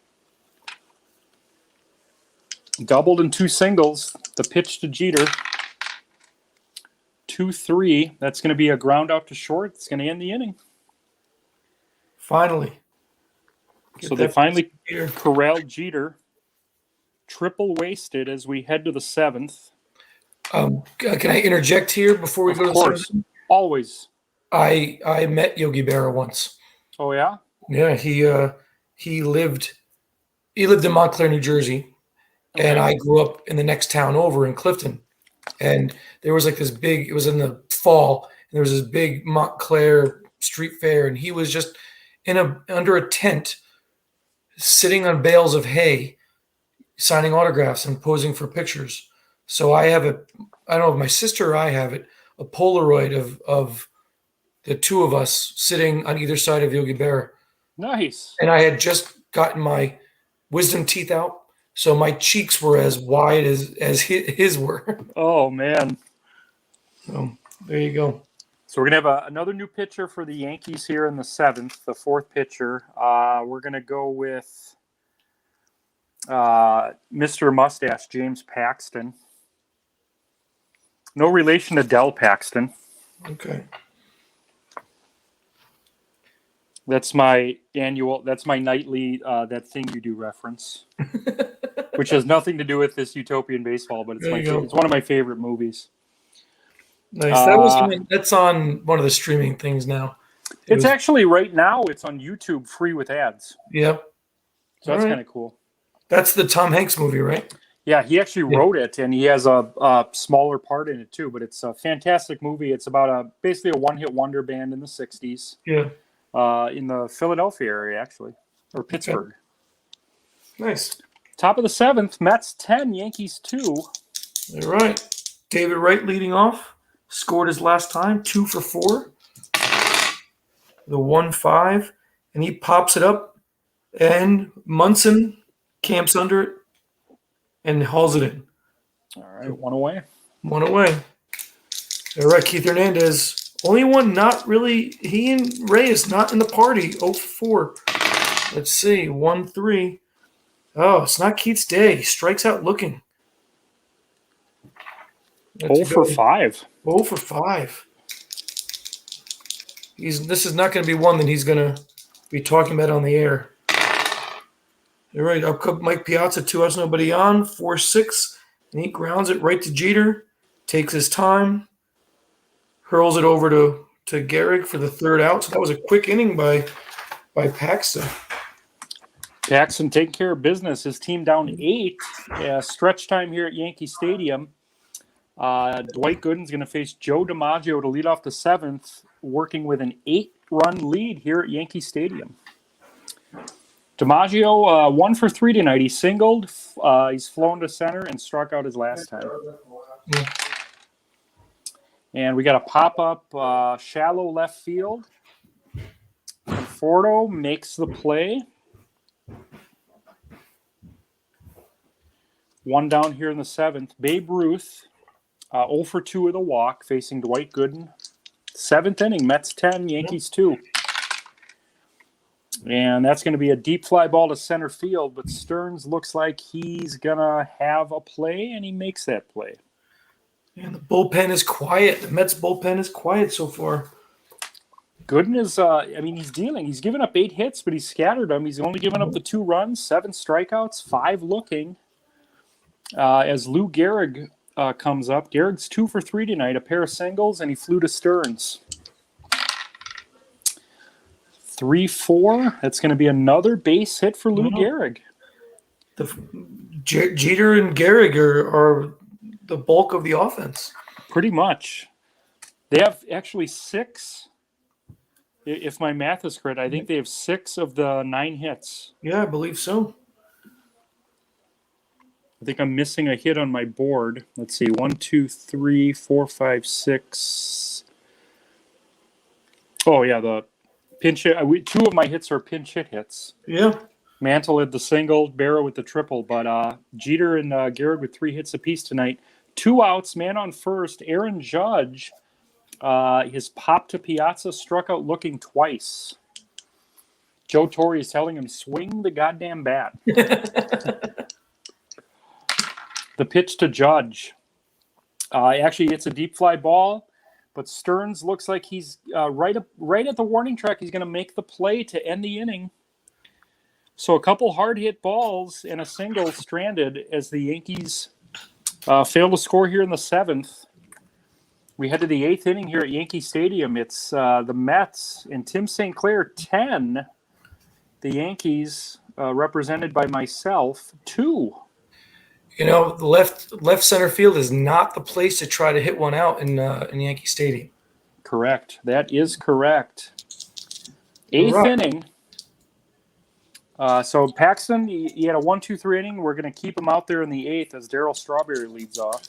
A: Doubled and 2 singles. The pitch to Jeter. 2-3. That's going to be a ground out to short. It's going to end the inning.
B: Finally.
A: So they finally corralled Jeter. Triple wasted as we head to the 7th.
B: Can I interject here before we go to the 7th?
A: Always.
B: I met Yogi Berra once.
A: Oh yeah?
B: Yeah, he lived in Montclair, New Jersey, and I grew up in the next town over in Clifton. And there was like this big, it was in the fall, and there was this big Montclair street fair, and he was just under a tent, sitting on bales of hay, signing autographs and posing for pictures. So I don't know if my sister or I have it, a Polaroid of the 2 of us sitting on either side of Yogi Berra.
A: Nice.
B: And I had just gotten my wisdom teeth out, so my cheeks were as wide as his were.
A: Oh, man.
B: So there you go.
A: So we're going to have another new pitcher for the Yankees here in the 7th, the 4th pitcher. We're going to go with Mr. Mustache, James Paxton. No relation to Del Paxton.
B: Okay.
A: That's my nightly that thing you do reference, which has nothing to do with this Utopian Baseball, but it's one of my favorite movies.
B: Nice. That's on one of the streaming things now.
A: It's actually right now. It's on YouTube, free with ads.
B: Yep.
A: So that's kind of cool.
B: That's the Tom Hanks movie, right?
A: Yeah, he actually wrote it, and he has a smaller part in it too. But it's a fantastic movie. It's about basically a one-hit wonder band in the '60s.
B: Yeah.
A: In the Philadelphia area, actually, or Pittsburgh.
B: Okay. Nice.
A: Top of the 7th, Mets 10, Yankees 2.
B: All right. David Wright leading off. Scored his last time, 2 for 4. The 1-5, and he pops it up, and Munson camps under it and hauls it in.
A: All right, 1 away.
B: 1 away. All right, Keith Hernandez. Only one not really, he and Reyes not in the party, 0 for 4. Let's see, 1-3. Oh, it's not Keith's day. He strikes out looking.
A: 0 for 5.
B: 0 for 5. This is not going to be one that he's going to be talking about on the air. All right, up comes Mike Piazza, 2 outs, nobody on, 4-6, and he grounds it right to Jeter, takes his time, hurls it over to Gehrig for the 3rd out. So that was a quick inning by Paxton.
A: Paxton taking care of business. His team down 8. Stretch time here at Yankee Stadium. Dwight Gooden's going to face Joe DiMaggio to lead off the 7th, working with an 8-run lead here at Yankee Stadium. DiMaggio 1 for 3 tonight. He singled. He's flown to center and struck out his last time.
B: Yeah.
A: And we got a pop-up shallow left field. Conforto makes the play. 1 down here in the 7th. Babe Ruth, 0 for 2 with a walk, facing Dwight Gooden. 7th inning, Mets 10, Yankees 2. And that's going to be a deep fly ball to center field, but Stearns looks like he's going to have a play, and he makes that play.
B: And the bullpen is quiet. The Mets bullpen is quiet so far.
A: Gooden is, he's dealing. He's given up 8 hits, but he's scattered them. He's only given up the 2 runs, 7 strikeouts, 5 looking. As Lou Gehrig comes up, Gehrig's 2 for 3 tonight, a pair of singles, and he flew to Stearns. 3-4. That's going to be another base hit for Lou Gehrig.
B: Jeter and Gehrig are the bulk of the offense.
A: Pretty much. They have actually 6. If my math is correct, I think they have 6 of the 9 hits.
B: Yeah, I believe so.
A: I think I'm missing a hit on my board. Let's see. 1, 2, 3, 4, 5, 6. Oh, yeah, the pinch hit. 2 of my hits are pinch hits.
B: Yeah.
A: Mantle had the single, Barrow with the triple, but Jeter and Gehrig with 3 hits apiece tonight. 2 outs, man on first. Aaron Judge, his pop to Piazza, struck out looking twice. Joe Torre is telling him, swing the goddamn bat. The pitch to Judge. Actually, it's a deep fly ball, but Stearns looks like he's right at the warning track. He's going to make the play to end the inning. So a couple hard hit balls and a single stranded as the Yankees fail to score here in the 7th. We head to the 8th inning here at Yankee Stadium. It's the Mets and Tim St. Clair 10. The Yankees, represented by myself, 2.
B: You know, the left center field is not the place to try to hit one out in Yankee Stadium.
A: Correct. That is correct. 8th inning. So Paxton, he had a 1-2-3 inning. We're going to keep him out there in the 8th as Darryl Strawberry leads off.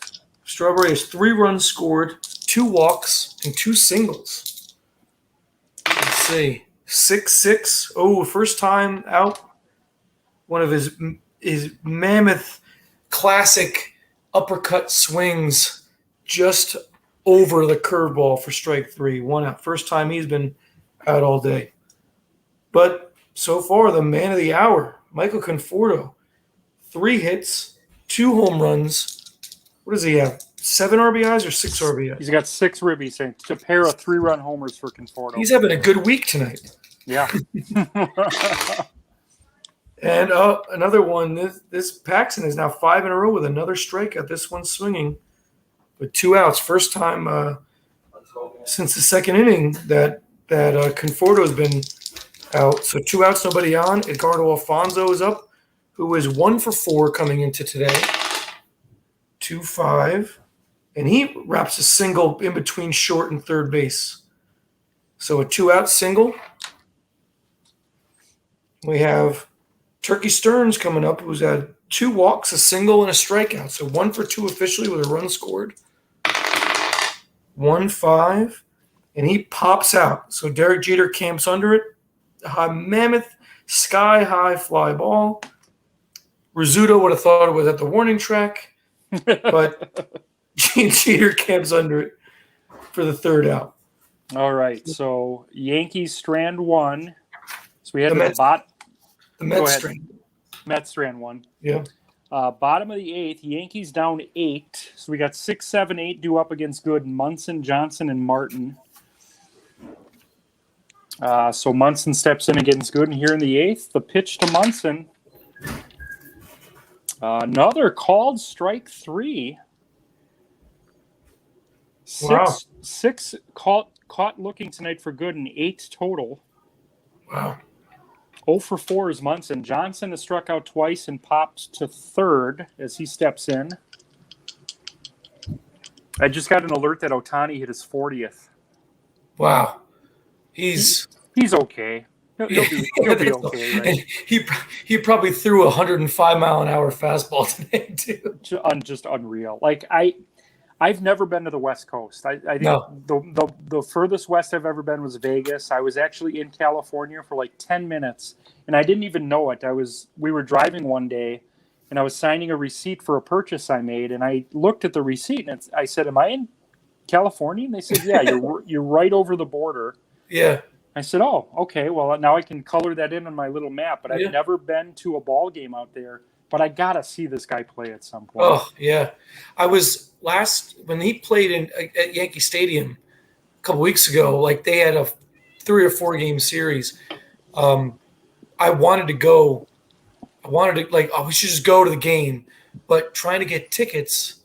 B: Strawberry has 3 runs scored, 2 walks, and 2 singles. Let's see. 6-6. Oh, first time out. One of his mammoth classic uppercut swings just over the curveball for strike 3. 1 out. First time he's been out all day. But so far, the man of the hour, Michael Conforto, 3 hits, 2 home runs. What does he have? 7 RBIs or 6 RBIs?
A: He's got 6 ribbies, and a pair of 3-run homers for Conforto.
B: He's having a good week tonight.
A: Yeah.
B: And another one. This Paxton is now 5 in a row with another strikeout. This one's swinging with 2 outs. First time since the 2nd inning that Conforto has been out. So 2 outs, nobody on. Edgardo Alfonso is up, who is 1 for 4 coming into today. 2-5. And he wraps a single in between short and third base. So a 2-out single. We have Turkey Stearns coming up, who's had 2 walks, a single, and a strikeout. So 1 for 2 officially with a run scored. 1-5. And he pops out. So Derek Jeter camps under it. A mammoth, sky-high fly ball. Rizzuto would have thought it was at the warning track. But Jeter camps under it for the 3rd out.
A: All right. So Yankees strand 1. So we had
B: The Mets strand.
A: Mets strand 1.
B: Yeah.
A: Bottom of the 8th, Yankees down 8. So we got 6, 7, 8 due up against Gooden, Munson, Johnson, and Martin. So Munson steps in against Gooden here in the 8th. The pitch to Munson. Another called strike 3. Six caught looking tonight for Gooden, 8 total.
B: Wow.
A: 0 for 4 is Munson. Johnson has struck out twice and popped to 3rd as he steps in. I just got an alert that Ohtani hit his 40th.
B: Wow. He's
A: okay. He'll be okay, right?
B: He probably threw a 105-mile-an-hour fastball today too.
A: Just unreal. Like I've never been to the West Coast. I think the furthest west I've ever been was Vegas. I was actually in California for like 10 minutes, and I didn't even know it. We were driving one day, and I was signing a receipt for a purchase I made, and I looked at the receipt, and I said, "Am I in California?" And they said, "Yeah, you're right over the border."
B: Yeah.
A: I said, "Oh, okay. Well, now I can color that in on my little map." But I've never been to a ball game out there. But I gotta see this guy play at some point.
B: Oh yeah, I was when he played at Yankee Stadium a couple weeks ago. Like they had a 3 or 4 game series. I wanted to go. We should just go to the game. But trying to get tickets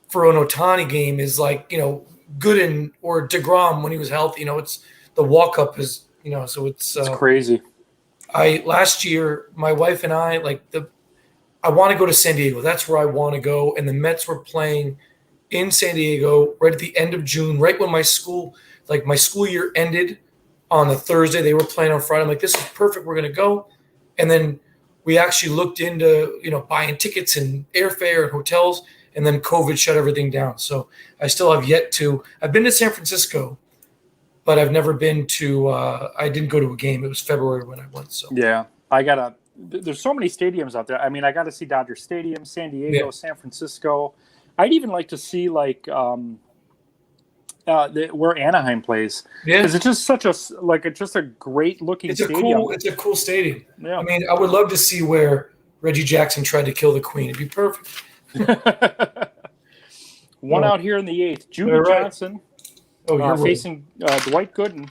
B: for an Ohtani game is like Gooden or DeGrom when he was healthy. It's the walk up is so it's
A: crazy.
B: Last year my wife and I I want to go to San Diego. That's where I want to go. And the Mets were playing in San Diego right at the end of June, right when my school year ended on the Thursday. They were playing on Friday. I'm like, this is perfect. We're going to go. And then we actually looked into, buying tickets and airfare and hotels. And then COVID shut everything down. So I still have I've been to San Francisco, but I've never been to, I didn't go to a game. It was February when I went. So
A: yeah, there's so many stadiums out there. I mean, I got to see Dodger Stadium, San Diego, San Francisco. I'd even like to see where Anaheim plays. Yeah, because it's just it's a great looking stadium.
B: It's a cool stadium. Yeah. I mean, I would love to see where Reggie Jackson tried to kill the Queen. It'd be perfect.
A: One out here in the 8th. Judy Johnson facing Dwight Gooden.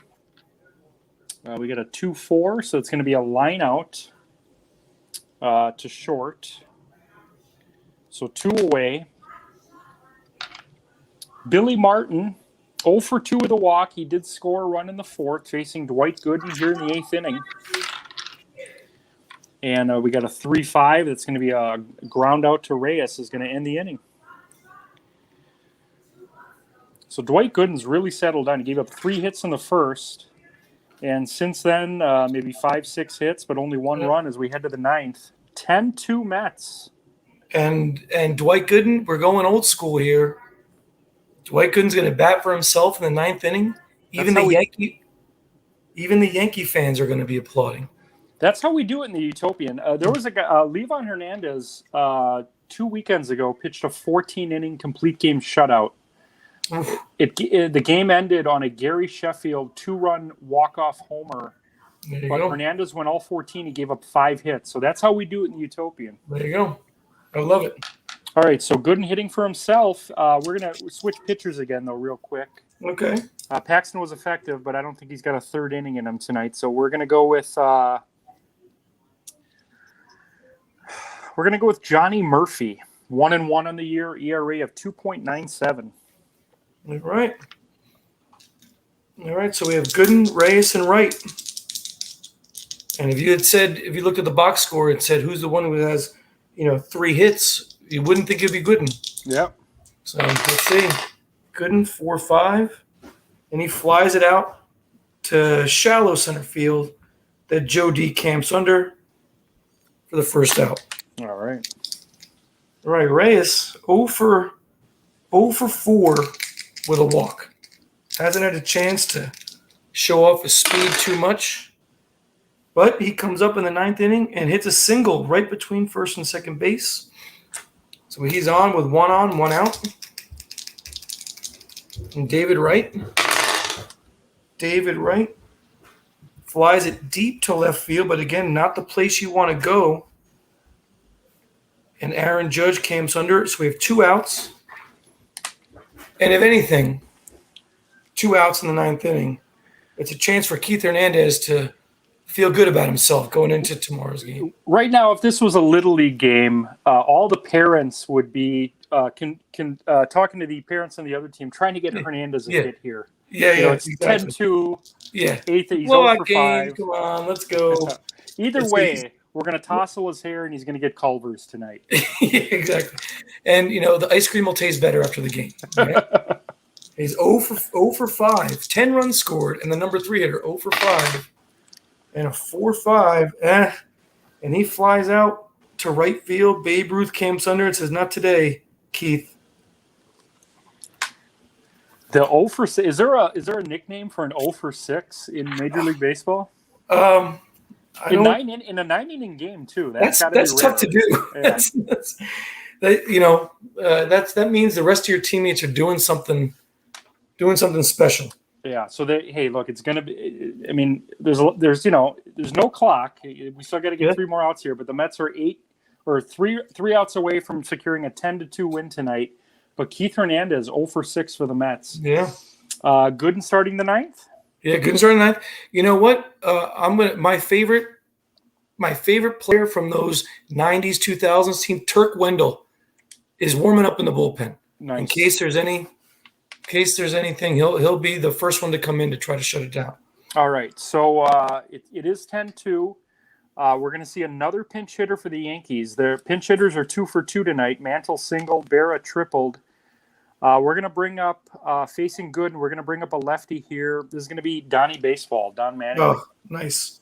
A: We got a 2-4, so it's going to be a line out to short. So 2 away. Billy Martin, 0 for 2 with a walk. He did score a run in the 4th, facing Dwight Gooden here in the 8th inning. And we got a 3-5. That's going to be a ground out to Reyes is going to end the inning. So Dwight Gooden's really settled down. He gave up 3 hits in the 1st. And since then, maybe 5-6 hits, but only 1 run as we head to the 9th. 10-2 Mets.
B: And Dwight Gooden, we're going old school here. Dwight Gooden's going to bat for himself in the 9th inning. Even the Yankee fans are going to be applauding.
A: That's how we do it in the Utopian. There was a guy, Levon Hernandez, 2 weekends ago, pitched a 14-inning complete game shutout. The game ended on a Gary Sheffield 2-run walk-off homer. But Hernandez went all 14. He gave up 5 hits. So that's how we do it in the Utopian.
B: There you go. I love it.
A: All right, so Gooden hitting for himself. We're going to switch pitchers again, though, real quick.
B: Okay.
A: Paxton was effective, but I don't think he's got a 3rd inning in him tonight. So we're going to go with Johnny Murphy. 1-1 on the year, ERA of 2.97.
B: All right. So we have Gooden, Reyes, and Wright. And if you looked at the box score, it said who's the one who has, 3 hits, you wouldn't think it'd be Gooden.
A: Yeah.
B: So let's see. Gooden 4-5, and he flies it out to shallow center field that Joe D camps under for the first out.
A: All right.
B: All right, Reyes 0 for 4 with a walk. Hasn't had a chance to show off his speed too much. But he comes up in the 9th inning and hits a single right between first and second base. So he's on with 1 on, 1 out. And David Wright flies it deep to left field, but again, not the place you want to go. And Aaron Judge camps under, so we have 2 outs. And if anything, 2 outs in the 9th inning. it's a chance for Keith Hernandez to feel good about himself going into tomorrow's game.
A: Right now, if this was a Little League game, all the parents would be talking to the parents on the other team, trying to get Hernandez a hit here. It's
B: exactly.
A: 10-2.
B: Yeah.
A: Eighth, he's
B: Blow
A: 0
B: out
A: for
B: game.
A: 5.
B: Come on, let's go.
A: Either way, we're going to tousle his hair, and he's going to get Culvers tonight.
B: Yeah, exactly. And, the ice cream will taste better after the game. Right? He's 0 for 5, 10 runs scored, and the number 3 hitter, 0 for 5, and a 4-5. And he flies out to right field. Babe Ruth camps under and says, "Not today, Keith."
A: The 0 for 6. Is there a nickname for an 0 for 6 in Major League Baseball?
B: In
A: a 9-inning game too. That's
B: tough to do.
A: Yeah.
B: That means the rest of your teammates are doing something special.
A: Yeah. So look, it's going to be. I mean, there's no clock. We still got to get 3 more outs here, but the Mets are 3 outs away from securing a 10-2 win tonight. But Keith Hernandez 0 for 6 for the Mets.
B: Yeah.
A: Gooden starting the 9th.
B: Yeah, Gooden starting the 9th. You know what? My favorite player from those 90s, 2000s team, Turk Wendell, is warming up in the bullpen.
A: Nice.
B: In case there's anything, he'll be the first one to come in to try to shut it down.
A: All right. So it is 10-2. We're going to see another pinch hitter for the Yankees. Their pinch hitters are 2 for 2 tonight. Mantle singled, Berra tripled. We're going to bring up facing Gooden. We're going to bring up a lefty here. This is going to be Don Mattingly.
B: Oh, nice.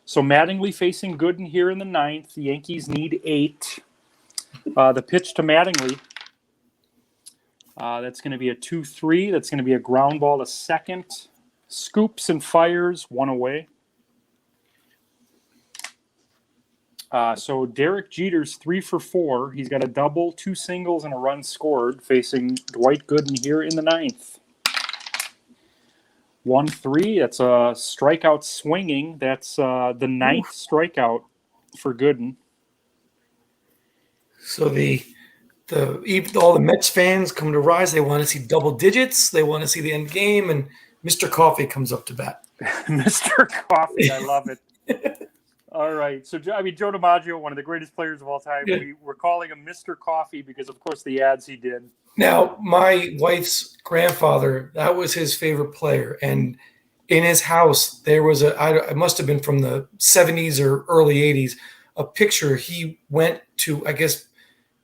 A: So Mattingly facing Gooden here in the 9th. The Yankees need 8. The pitch to Mattingly. That's going to be a 2-3. That's going to be a ground ball to second. Scoops and fires, 1 away. So Derek Jeter's 3 for 4. He's got a double, 2 singles, and a run scored facing Dwight Gooden here in the 9th. 1-3. That's a strikeout swinging. That's the 9th strikeout for Gooden.
B: So all the Mets fans come to rise. They want to see double digits. They want to see the end game, and Mr. Coffee comes up to bat.
A: Mr. Coffee, I love it. All right. So, Joe DiMaggio, one of the greatest players of all time. Yeah. We're calling him Mr. Coffee because, of course, the ads he did.
B: Now, my wife's grandfather, that was his favorite player. And in his house, there was it must have been from the 70s or early 80s, a picture. He went to, I guess,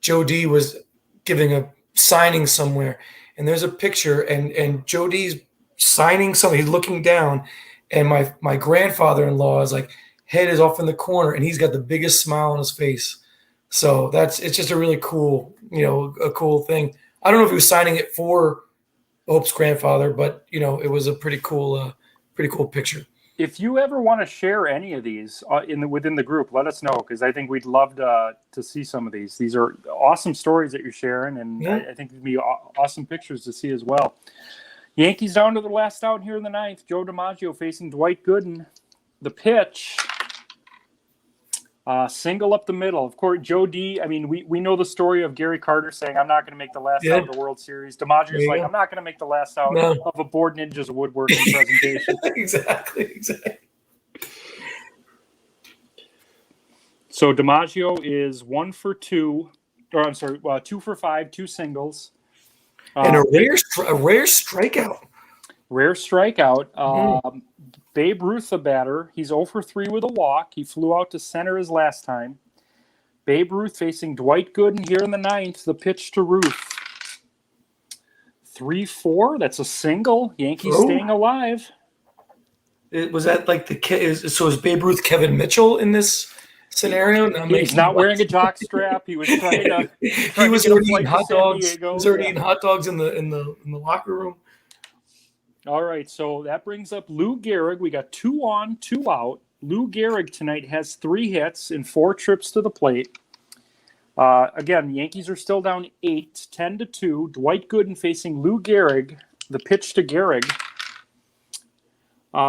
B: Joe D was giving a signing somewhere. And there's a picture, and Joe D's signing something. He's looking down. And my grandfather-in-law is like, head is off in the corner, and he's got the biggest smile on his face. So it's just a really cool, a cool thing. I don't know if he was signing it for Hope's grandfather, but it was a pretty cool picture.
A: If you ever want to share any of these within the group, let us know, because I think we'd love to see some of these. These are awesome stories that you're sharing, and yeah. I think it'd be awesome pictures to see as well. Yankees down to the last out here in the 9th. Joe DiMaggio facing Dwight Gooden. The pitch, single up the middle. Of course, Joe D. I mean, we know the story of Gary Carter saying, "I'm not going to make the last out of the World Series." DiMaggio's like, "I'm not going to make the last out of a Board Ninjas Woodworking presentation."
B: Exactly.
A: So DiMaggio is 1 for 2, or I'm sorry, 2 for 5, 2 singles,
B: and a rare strikeout.
A: Rare strikeout. Babe Ruth, the batter, he's 0 for 3 with a walk. He flew out to center his last time. Babe Ruth facing Dwight Gooden here in the 9th. The pitch to Ruth. 3-4. That's a single. Yankees staying alive.
B: Was that like is Babe Ruth Kevin Mitchell in this scenario?
A: He's not wearing a jock strap. He was trying to.
B: He was already eating hot dogs. He was already eating hot dogs in the locker room.
A: All right, so that brings up Lou Gehrig. We got 2 on, 2 out. Lou Gehrig tonight has 3 hits and 4 trips to the plate. Again, the Yankees are still down 8, 10-2. Dwight Gooden facing Lou Gehrig. The pitch to Gehrig.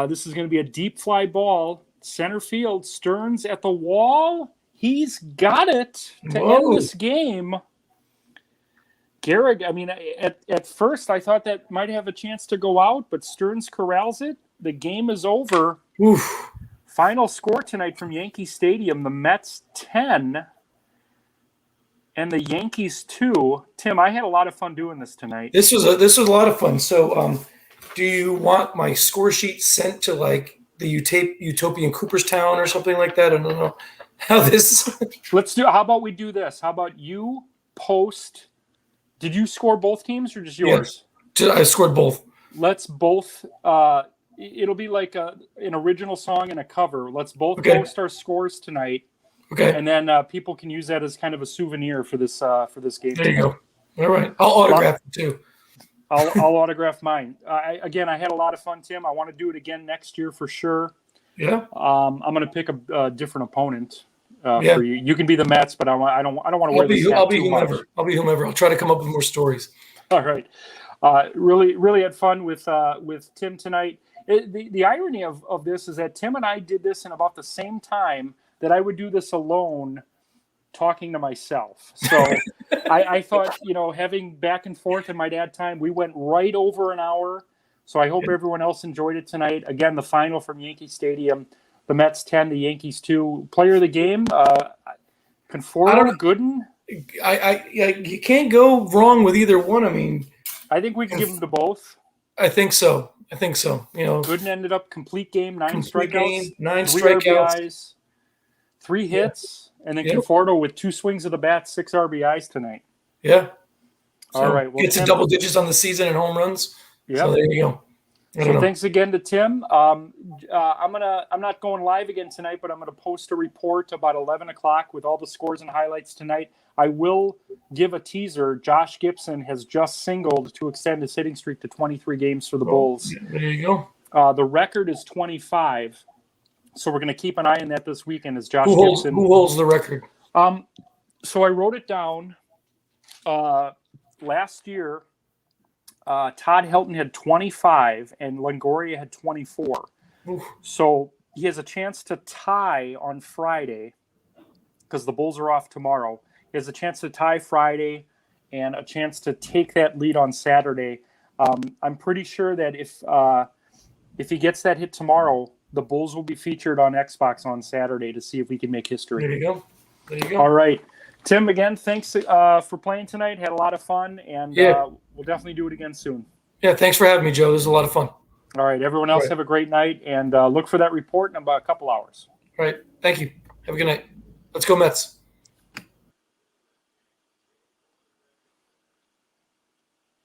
A: This is going to be a deep fly ball. Center field, Stearns at the wall. He's got it to end this game. Gehrig, I mean, at first I thought that might have a chance to go out, but Stearns corrals it. the game is over.
B: Oof.
A: Final score tonight from Yankee Stadium: the Mets 10 and the Yankees 2. Tim, I had a lot of fun doing this tonight.
B: This was a lot of fun. So, do you want my score sheet sent to like the Utopian Cooperstown or something like that? I don't know how this.
A: Let's do. How about we do this? How about you post? Did you score both teams or just yours?
B: Yes, I scored both.
A: Let's both. It'll be like an original song and a cover. Let's both post our scores tonight.
B: Okay.
A: And then people can use that as kind of a souvenir for this game.
B: There you go. All right. I'll autograph it too.
A: I'll autograph mine. I had a lot of fun, Tim. I want to do it again next year for sure.
B: Yeah.
A: I'm going to pick a different opponent for you. You can be the Mets, but I don't want to wear this hat
B: I'll be
A: too much.
B: whomever. I'll be whomever. I'll try to come up with more stories.
A: All right. Really had fun with Tim tonight. The irony of this is that Tim and I did this in about the same time that I would do this alone, talking to myself. So I thought, having back and forth in my dad time, we went right over an hour. So I hope everyone else enjoyed it tonight. Again, the final from Yankee Stadium, the Mets 10, the Yankees 2. Player of the game, Conforto, Gooden.
B: You can't go wrong with either one. I mean,
A: I think we can give them to both.
B: I think so. Gooden
A: ended up complete game, 9 strikeouts,
B: 9
A: 3
B: strikeouts,
A: RBIs, 3 hits, and then Conforto with 2 swings of the bat, 6 RBIs tonight.
B: Yeah.
A: All right. Well,
B: it's a double digits on the season and home runs.
A: Yeah.
B: So there you go.
A: So thanks again to Tim. I'm not going live again tonight, but I'm gonna post a report about 11 o'clock with all the scores and highlights tonight. I will give a teaser. Josh Gibson has just singled to extend his hitting streak to 23 games for the Bulls.
B: There you go.
A: The record is 25. So we're going to keep an eye on that this weekend as Josh
B: Gibson.
A: Gibson.
B: Who holds the record?
A: So I wrote it down. Last year, Todd Helton had 25 and Longoria had 24.
B: Oof.
A: So he has a chance to tie on Friday because the Bulls are off tomorrow. He has a chance to tie Friday and a chance to take that lead on Saturday. I'm pretty sure that if he gets that hit tomorrow, the Bulls will be featured on Xbox on Saturday to see if we can make history.
B: There you go.
A: All right. Tim, again, thanks for playing tonight. Had a lot of fun, and we'll definitely do it again soon.
B: Yeah, thanks for having me, Joe. This is a lot of fun.
A: All right. Everyone else have a great night, and look for that report in about a couple hours.
B: All right. Thank you. Have a good night. Let's go Mets.